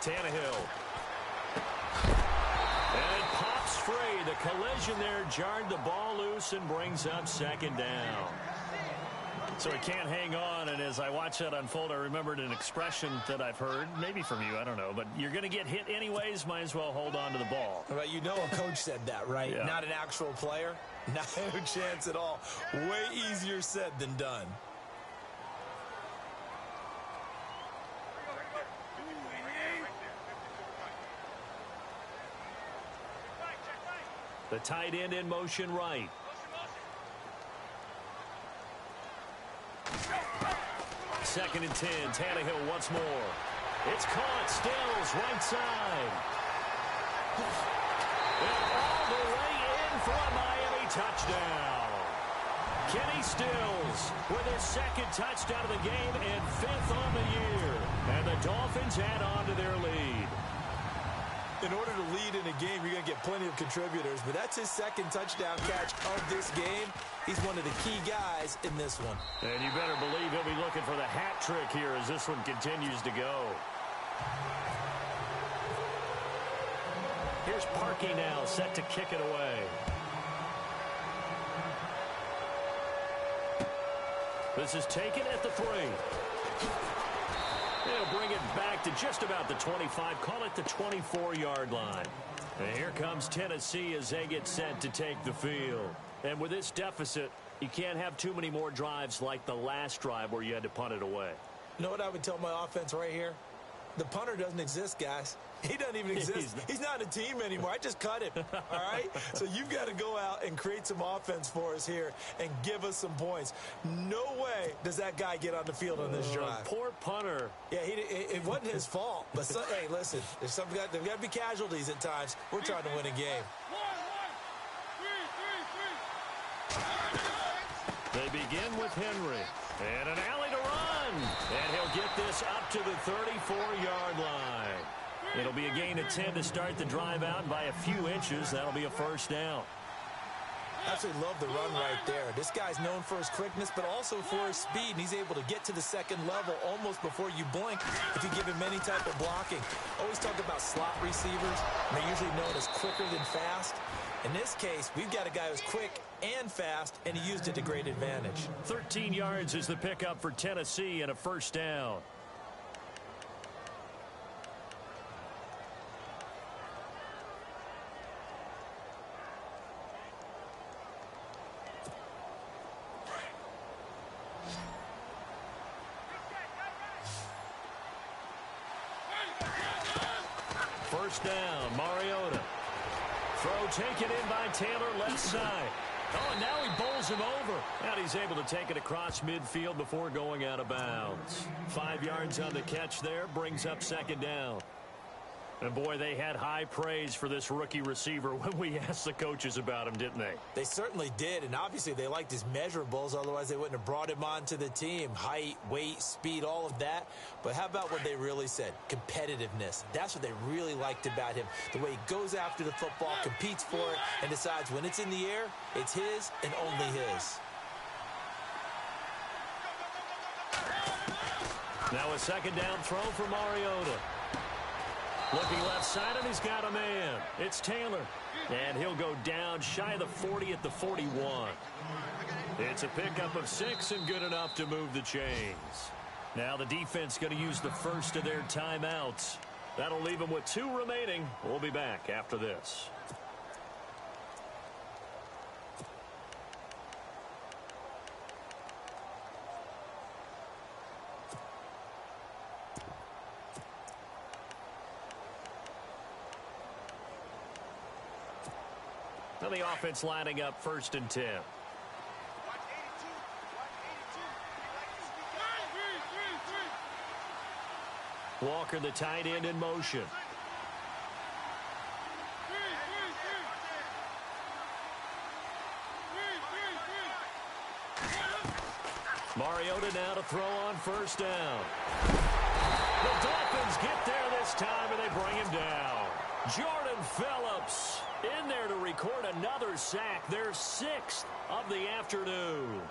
Tannehill. And it pops free. The collision there jarred the ball loose and brings up 2nd down. So he can't hang on, and as I watch that unfold, I remembered an expression that I've heard, maybe from you, I don't know, but you're going to get hit anyways, might as well hold on to the ball. Well, you know a coach said that, right? Yeah. Not an actual player. Not a chance at all. Way easier said than done. The tight end in motion right. Second and 10. Tannehill once more. It's caught. Stills right side. And all the way in for a Miami touchdown. Kenny Stills with his 2nd touchdown of the game and 5th on the year. And the Dolphins add on to their lead. In order to lead in a game, you're going to get plenty of contributors, but that's his 2nd touchdown catch of this game. He's one of the key guys in this one. And you better believe he'll be looking for the hat trick here as this one continues to go. Here's Parkey now, set to kick it away. This is taken at the 3. They'll bring it back to just about the 25. Call it the 24-yard line. And here comes Tennessee as they get set to take the field. And with this deficit, you can't have too many more drives like the last drive where you had to punt it away. You know what I would tell my offense right here? The punter doesn't exist, guys. He doesn't even exist. He's not a team anymore. I just cut him, all right? So you've got to go out and create some offense for us here and give us some points. No way does that guy get on the field on this drive. Poor punter. Yeah, it wasn't his fault. But, hey, listen, there's got to be casualties at times. We're trying to win a game. They begin with Henry. And an alley to run. And he'll get this up to the 34-yard line. It'll be a gain of 10 to start the drive out. By a few inches, that'll be a 1st down. Absolutely love the run right there. This guy's known for his quickness, but also for his speed. And he's able to get to the 2nd level almost before you blink if you give him any type of blocking. Always talk about slot receivers. And they're usually known as quicker than fast. In this case, we've got a guy who's quick and fast, and he used it to great advantage. 13 yards is the pickup for Tennessee and a 1st down. First down, Mariota. Throw taken in by Taylor, left side. Oh, and now he bowls him over. And he's able to take it across midfield before going out of bounds. 5 yards on the catch there, brings up 2nd down. And boy, they had high praise for this rookie receiver when we asked the coaches about him, didn't they? They certainly did, and obviously they liked his measurables. Otherwise, they wouldn't have brought him onto the team. Height, weight, speed, all of that. But how about what they really said? Competitiveness. That's what they really liked about him. The way he goes after the football, competes for it, and decides when it's in the air, it's his and only his. Now a second down throw for Mariota. Looking left side, and he's got a man. It's Taylor. And he'll go down shy of the 40 at the 41. It's a pickup of 6 and good enough to move the chains. Now the defense going to use the first of their timeouts. That'll leave them with 2 remaining. We'll be back after this. Now the offense lining up 1st and 10. Walker, the tight end, in motion. Mariota now to throw on 1st down. The Dolphins get there this time, and they bring him down. Jordan Phillips in there to record another sack, their 6th of the afternoon.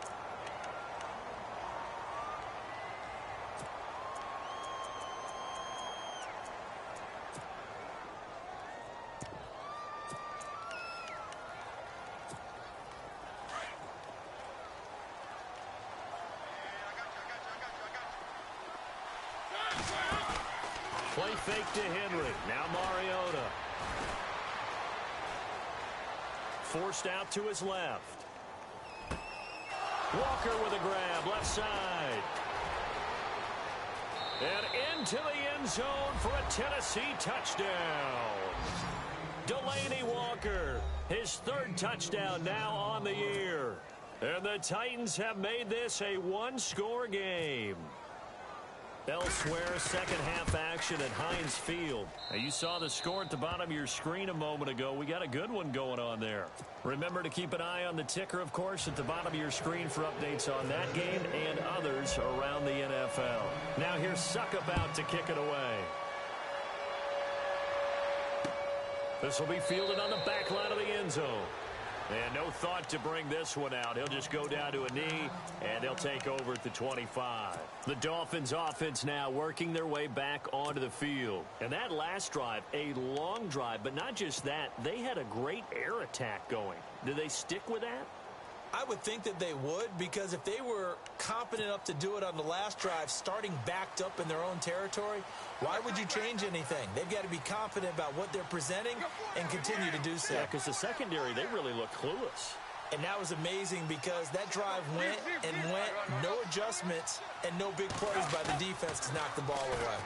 Play fake to Henry. Now Mariota. Forced out to his left. Walker with a grab, left side. And into the end zone for a Tennessee touchdown. Delaney Walker, his 3rd touchdown now on the year. And the Titans have made this a 1-score game. Elsewhere, second half action at Heinz Field. Now, you saw the score at the bottom of your screen a moment ago. We got a good one going on there. Remember to keep an eye on the ticker, of course, at the bottom of your screen for updates on that game and others around the NFL. Now here's Suckup to kick it away. This will be fielded on the back line of the end zone. And no thought to bring this one out. He'll just go down to a knee, and they'll take over at the 25. The Dolphins offense now working their way back onto the field. And that last drive, a long drive, but not just that. They had a great air attack going. Do they stick with that? I would think that they would, because if they were competent enough to do it on the last drive, starting backed up in their own territory, why would you change anything? They've got to be confident about what they're presenting and continue to do so. Yeah, because the secondary, they really look clueless. And that was amazing because that drive went and went, no adjustments, and no big plays by the defense to knock the ball away.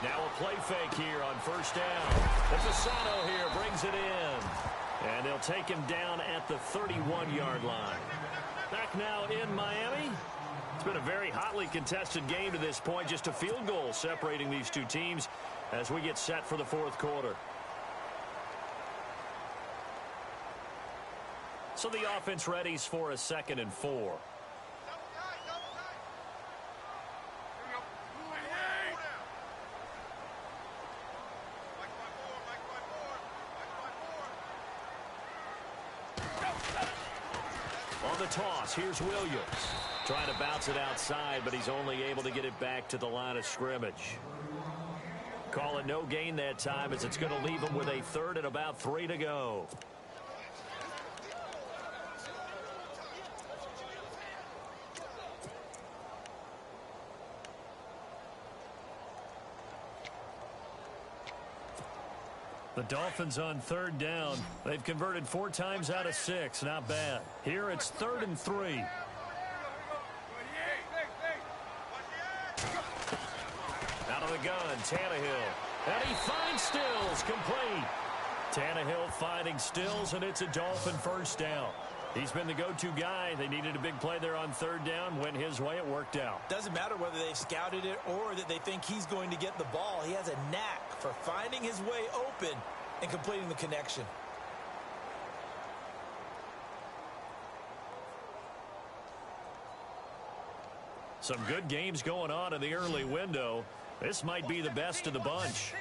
Now a play fake here on 1st down. And Fasano here brings it in. And they'll take him down at the 31-yard line. Back now in Miami. It's been a very hotly contested game to this point. Just a field goal separating these two teams as we get set for the 4th quarter. So the offense readies for a 2nd and 4. On the toss, here's Williams. Trying to bounce it outside, but he's only able to get it back to the line of scrimmage. Call it no gain that time, as it's going to leave him with a 3rd and about 3 to go. The Dolphins on 3rd down. They've converted 4 times out of 6. Not bad. Here it's 3rd and 3. Out of the gun, Tannehill. And he finds Stills, complete. Tannehill finding Stills, and it's a Dolphin 1st down. He's been the go-to guy. They needed a big play there on third down. Went his way. It worked out. Doesn't matter whether they've scouted it or that they think he's going to get the ball. He has a knack for finding his way open and completing the connection. Some good games going on in the early window. This might be the best of the bunch.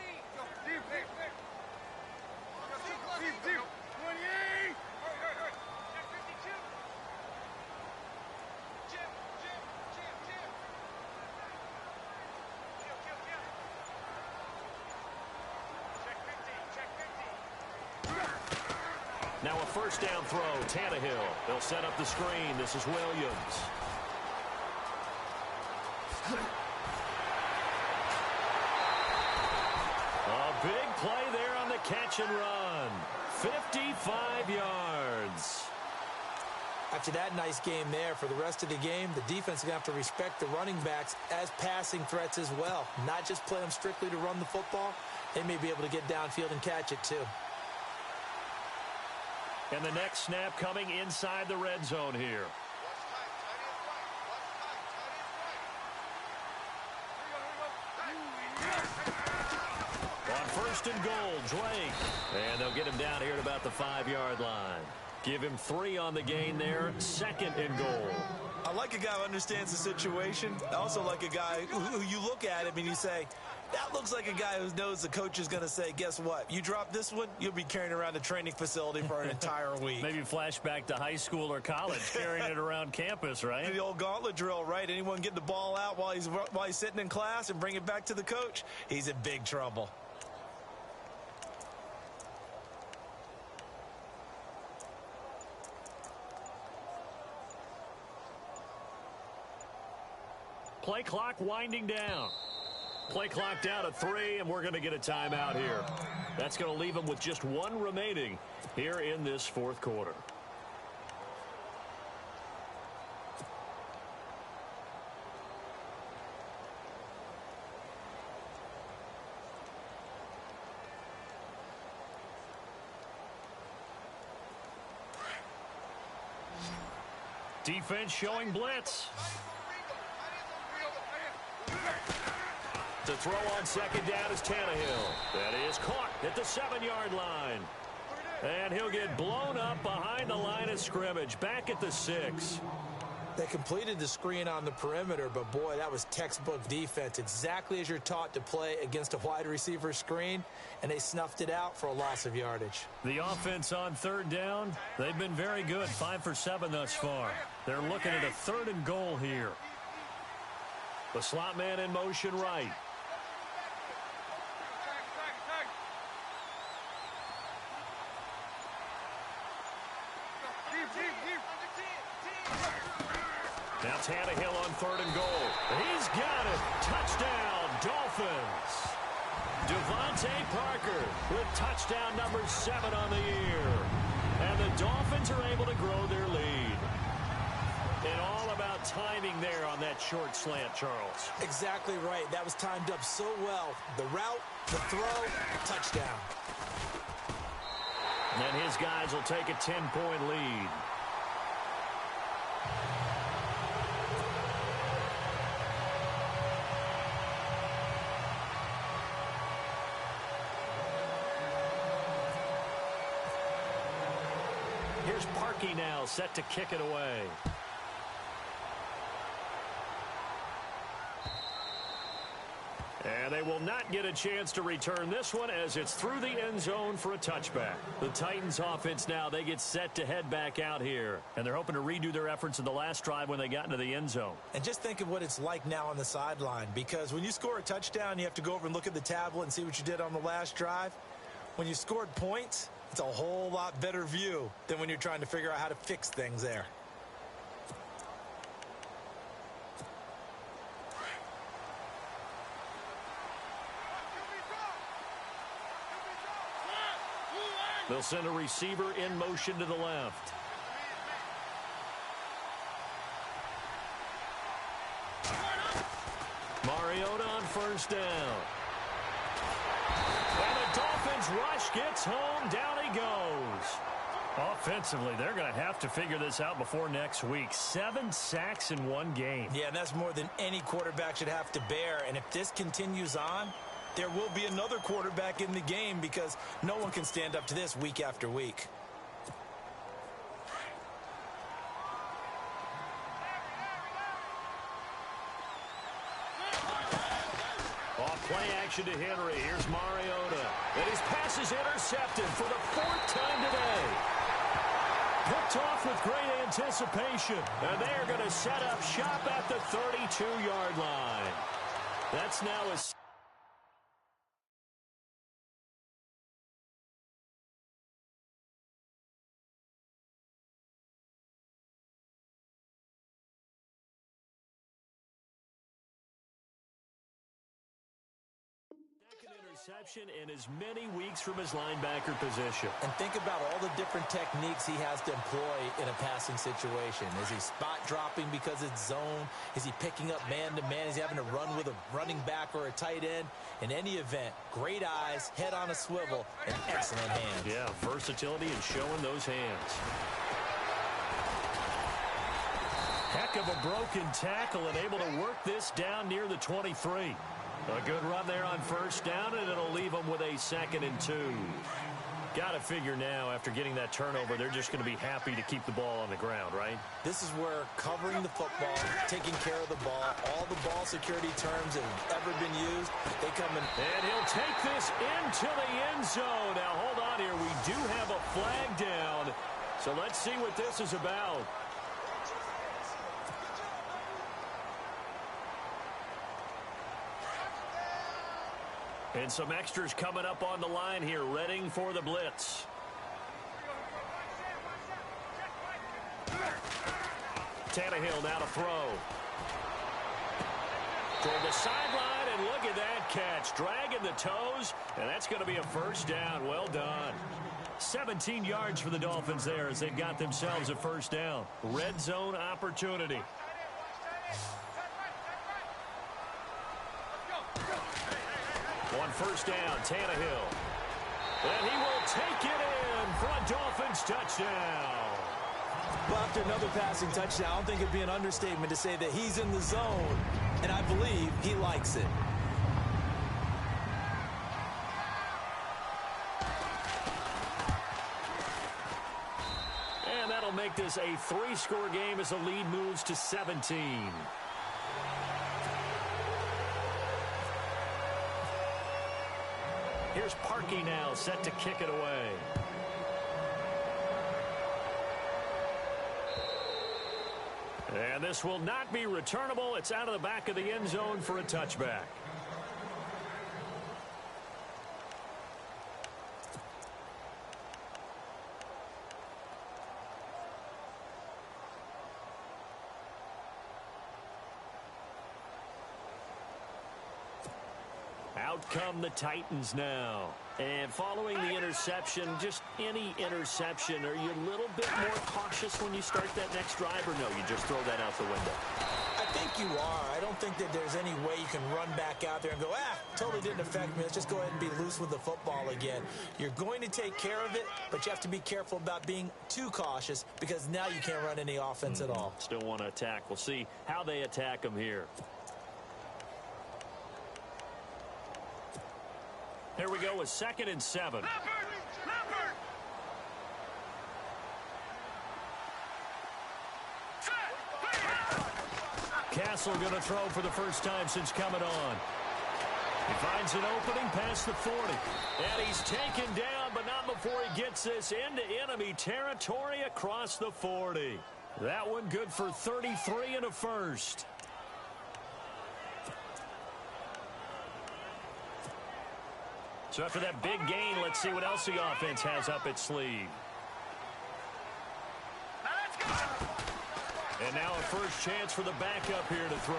Now a first down throw, Tannehill. They'll set up the screen. This is Williams. A big play there on the catch and run. 55 yards. After that nice game there, for the rest of the game, the defense is going to have to respect the running backs as passing threats as well. Not just play them strictly to run the football. They may be able to get downfield and catch it too. And the next snap coming inside the red zone here. On first and goal, Drake. And they'll get him down here at about the 5-yard line. Give him 3 on the gain there. Second and goal. I like a guy who understands the situation. I also like a guy who you look at him and you say, that looks like a guy who knows the coach is going to say, guess what? You drop this one, you'll be carrying around the training facility for an entire week. Maybe flashback to high school or college, carrying it around campus, right? The old gauntlet drill, right? Anyone get the ball out while he's sitting in class and bring it back to the coach? He's in big trouble. Play clock winding down. Play clock down to 3, and we're going to get a timeout here. That's going to leave them with just 1 remaining here in this fourth quarter. Defense showing blitz. To throw on second down is Tannehill. That is caught at the 7-yard line. And he'll get blown up behind the line of scrimmage, back at the 6. They completed the screen on the perimeter, but boy, that was textbook defense. Exactly as you're taught to play against a wide receiver screen, and they snuffed it out for a loss of yardage. The offense on third down, they've been very good, 5 for 7 thus far. They're looking at a 3rd and goal here. The slot man in motion right. Now Tannehill on 3rd and goal. He's got it. Touchdown, Dolphins. Devontae Parker with touchdown number 7 on the year. And the Dolphins are able to grow their lead. And all about timing there on that short slant, Charles. Exactly right. That was timed up so well. The route, the throw, touchdown. And his guys will take a 10-point lead. Here's Parkey now, set to kick it away. And they will not get a chance to return this one as it's through the end zone for a touchback. The Titans offense now, they get set to head back out here. And they're hoping to redo their efforts in the last drive when they got into the end zone. And just think of what it's like now on the sideline, because when you score a touchdown, you have to go over and look at the tablet and see what you did on the last drive. When you scored points, it's a whole lot better view than when you're trying to figure out how to fix things there. They'll send a receiver in motion to the left. Mariota on first down. And the Dolphins rush gets home. Down he goes. Offensively, they're going to have to figure this out before next week. 7 sacks in one game. Yeah, and that's more than any quarterback should have to bear. And if this continues on, there will be another quarterback in the game because no one can stand up to this week after week. Play action to Henry. Here's Mariota. And his pass is intercepted for the 4th time today. Picked off with great anticipation. And they are going to set up shop at the 32-yard line. That's now a... interception in as many weeks from his linebacker position. And think about all the different techniques he has to employ in a passing situation. Is he spot dropping because it's zone? Is he picking up man-to-man? Is he having to run with a running back or a tight end? In any event, great eyes, head on a swivel, and excellent hands. Yeah, versatility and showing those hands. Heck of a broken tackle and able to work this down near the 23. A good run there on first down, and it'll leave them with a 2nd and 2. Got to figure now, after getting that turnover, they're just going to be happy to keep the ball on the ground, right? This is where covering the football, taking care of the ball, all the ball security terms that have ever been used, they come in. And he'll take this into the end zone. Now, hold on here. We do have a flag down, so let's see what this is about. And some extras coming up on the line here, readying for the blitz. Tannehill now to throw. Toward the sideline, and look at that catch. Dragging the toes, and that's going to be a first down. Well done. 17 yards for the Dolphins there as they've got themselves a first down. Red zone opportunity. On first down, Tannehill. And he will take it in for a Dolphins touchdown. Well, after another passing touchdown, I don't think it'd be an understatement to say that he's in the zone, and I believe he likes it. And that'll make this a 3-score game as the lead moves to 17. Here's Parkey now, set to kick it away. And this will not be returnable. It's out of the back of the end zone for a touchback. Out come the Titans now. And following the interception, just any interception, are you a little bit more cautious when you start that next drive, or no, you just throw that out the window? I think you are. I don't think that there's any way you can run back out there and go, totally didn't affect me. Let's just go ahead and be loose with the football again. You're going to take care of it, but you have to be careful about being too cautious because now you can't run any offense at all. Still want to attack. We'll see how they attack them here. Here we go with 2nd and 7. Castle going to throw for the first time since coming on. He finds an opening past the 40. And he's taken down, but not before he gets this into enemy territory across the 40. That one good for 33 and a first. So after that big gain, let's see what else the offense has up its sleeve. And now a first chance for the backup here to throw.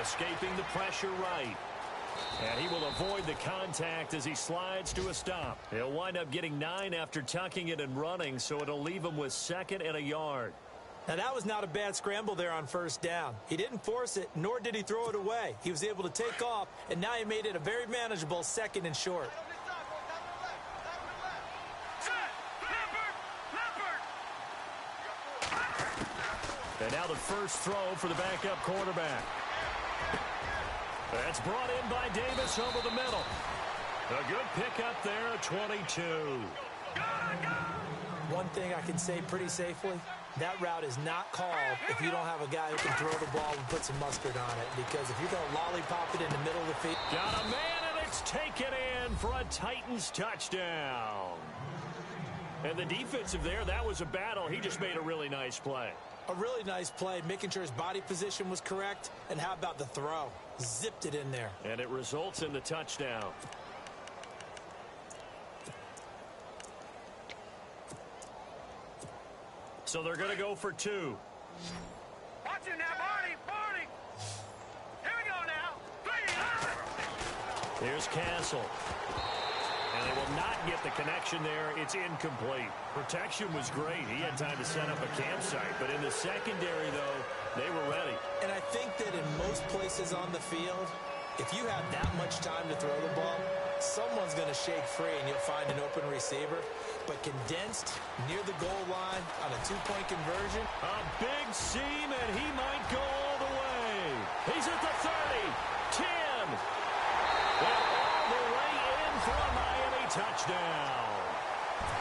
Escaping the pressure right. And he will avoid the contact as he slides to a stop. He'll wind up getting 9 after tucking it and running, so it'll leave him with 2nd and a yard. Now, that was not a bad scramble there on first down. He didn't force it, nor did he throw it away. He was able to take off, and now he made it a very manageable 2nd and short. And now the first throw for the backup quarterback. That's brought in by Davis over the middle. A good pickup there at 22. One thing I can say pretty safely, that route is not called if you don't have a guy who can throw the ball and put some mustard on it. Because if you're going to lollipop it in the middle of the field. Got a man, and it's taken in for a Titans touchdown. And the defensive there, that was a battle. He just made a really nice play. A really nice play, making sure his body position was correct. And how about the throw? Zipped it in there. And it results in the touchdown. So they're going to go for 2. Watch it now, Barney. Here we go now. 3. Here's Castle. And they will not get the connection there. It's incomplete. Protection was great. He had time to set up a campsite. But in the secondary, though, they were ready. And I think that in most places on the field, if you have that much time to throw the ball, someone's going to shake free and you'll find an open receiver. But condensed near the goal line on a 2-point conversion. A big seam, and he might go all the way. He's at the 30, 10. And all the way in for a Miami touchdown.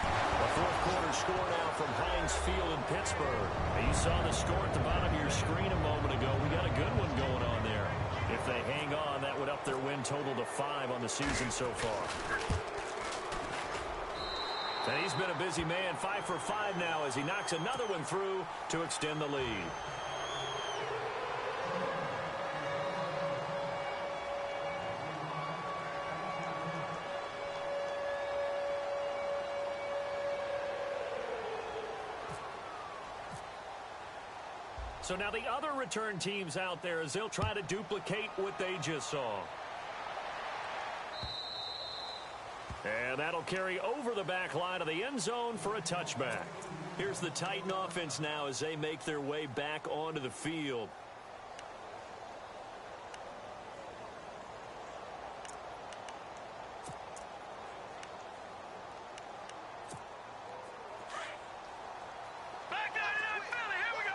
A fourth quarter score now from Heinz Field in Pittsburgh. You saw the score at the bottom of your screen a moment ago. We got a good one going on there. If they hang on, that would up their win total to 5 on the season so far. And he's been a busy man, 5 for 5 now as he knocks another one through to extend the lead. So now the other return teams out there as they'll try to duplicate what they just saw. And that'll carry over the back line of the end zone for a touchback. Here's the Titan offense now as they make their way back onto the field. Back down to that Philly. Here we go.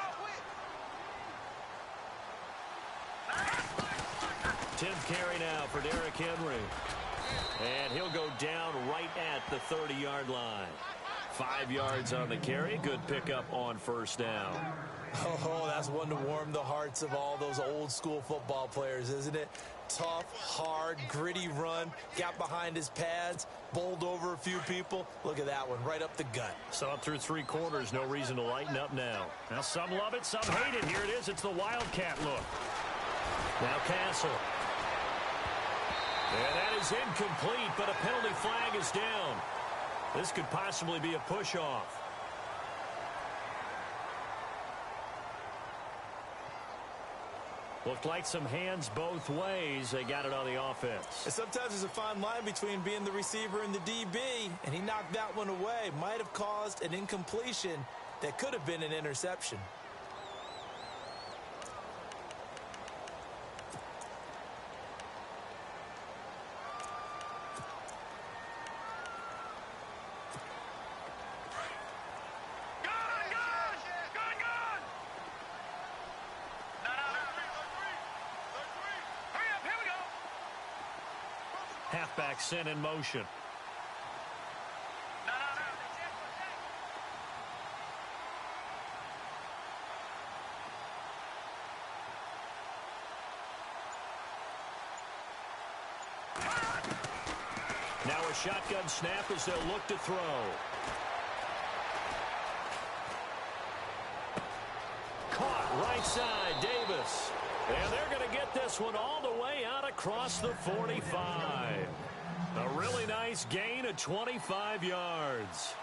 10th carry now for Derrick Henry. And he'll go down right at the 30-yard line. 5 yards on the carry. Good pickup on first down. Oh, that's one to warm the hearts of all those old-school football players, isn't it? Tough, hard, gritty run. Got behind his pads, bowled over a few people. Look at that one, right up the gut. So up through 3 quarters, no reason to lighten up now. Now some love it, some hate it. Here it is. It's the Wildcat look. Now Castle. And that is incomplete, but a penalty flag is down. This could possibly be a push-off. Looked like some hands both ways. They got it on the offense. And sometimes there's a fine line between being the receiver and the DB, and he knocked that one away. Might have caused an incompletion that could have been an interception. Halfback sent in motion. Now a shotgun snap as they'll look to throw. Caught right side, Davis. And they're going to get this one all the way out across the 45. A really nice gain of 25 yards.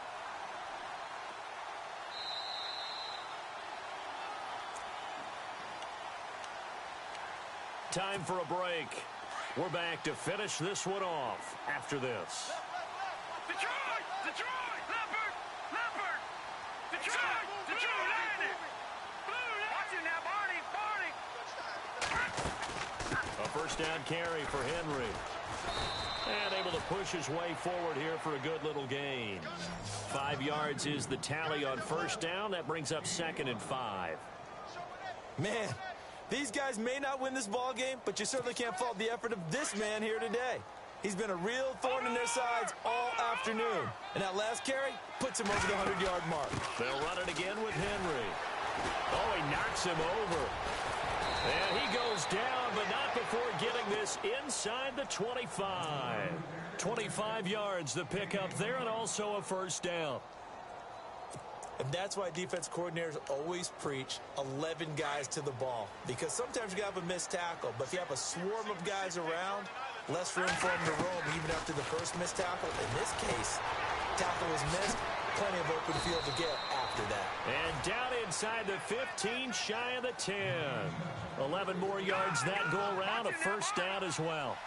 Time for a break. We're back to finish this one off after this. Detroit! Detroit! Leopard! Leopard! Detroit! Detroit! Landed! Watch it now, Barney! A first down carry for Henry. And able to push his way forward here for a good little gain. 5 yards is the tally on first down. That brings up 2nd and 5. Man, these guys may not win this ball game, but you certainly can't fault the effort of this man here today. He's been a real thorn in their sides all afternoon. And that last carry puts him over the 100-yard mark. They'll run it again with Henry. Oh, he knocks him over. And he goes down, but not before getting this inside the 25. 25 yards the pickup there, and also a first down. And that's why defense coordinators always preach 11 guys to the ball. Because sometimes you have a missed tackle, but if you have a swarm of guys around, less room for him to roam even after the first missed tackle. In this case, tackle was missed, plenty of open field to get after that. And down inside the 15, shy of the 10. 11 more yards that go around, a first down as well.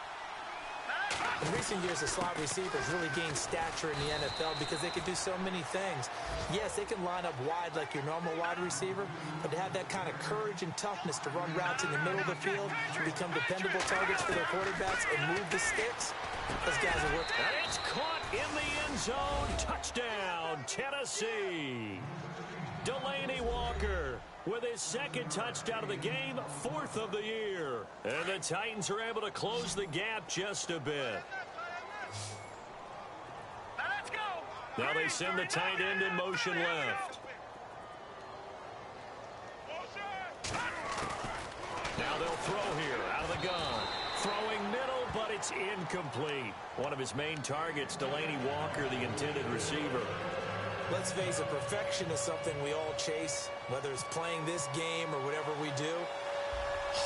In recent years, the slot receivers really gained stature in the NFL because they can do so many things. Yes, they can line up wide like your normal wide receiver, but to have that kind of courage and toughness to run routes in the middle of the field, to become dependable targets for their quarterbacks and move the sticks, those guys are worth it. And it's caught in the end zone. Touchdown, Tennessee. Delaney Walker with his second touchdown of the game, fourth of the year. And the Titans are able to close the gap just a bit. Let's go. Now they send the tight end in motion left. Now they'll throw here out of the gun. Throwing middle, but it's incomplete. One of his main targets, Delaney Walker, the intended receiver. Let's face it, perfection is something we all chase, whether it's playing this game or whatever we do.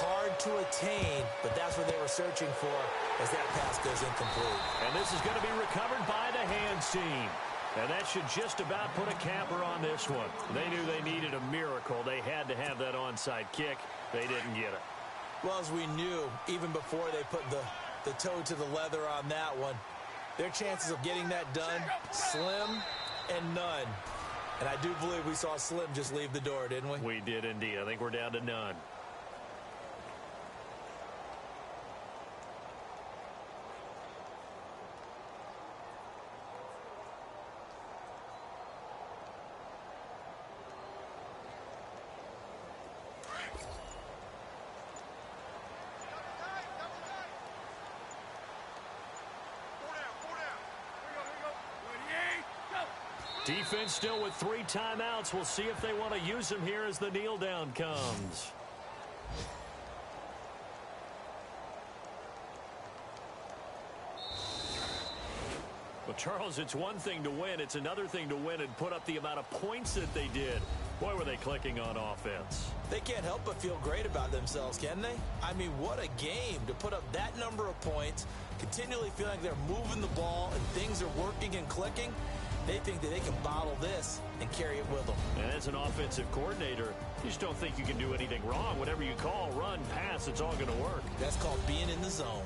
Hard to attain, but that's what they were searching for as that pass goes incomplete. And this is going to be recovered by the hands team. And that should just about put a capper on this one. They knew they needed a miracle. They had to have that onside kick. They didn't get it. Well, as we knew, even before they put the toe to the leather on that one, their chances of getting that done, slim and none. And I do believe we saw Slim just leave the door, didn't we? We did indeed. I think we're down to none. Defense still with 3 timeouts. We'll see if they want to use them here as the kneel down comes. Well, Charles, it's one thing to win. It's another thing to win and put up the amount of points that they did. Boy, were they clicking on offense. They can't help but feel great about themselves, can they? I mean, what a game to put up that number of points, continually feel like they're moving the ball and things are working and clicking. They think that they can bottle this and carry it with them. And as an offensive coordinator, you just don't think you can do anything wrong. Whatever you call, run, pass, it's all going to work. That's called being in the zone.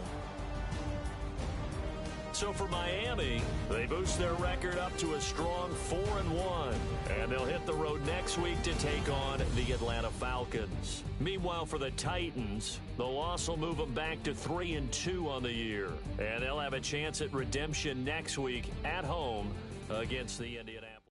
So for Miami, they boost their record up to a strong 4-1. And they'll hit the road next week to take on the Atlanta Falcons. Meanwhile, for the Titans, the loss will move them back to 3-2 on the year. And they'll have a chance at redemption next week at home against the Indianapolis.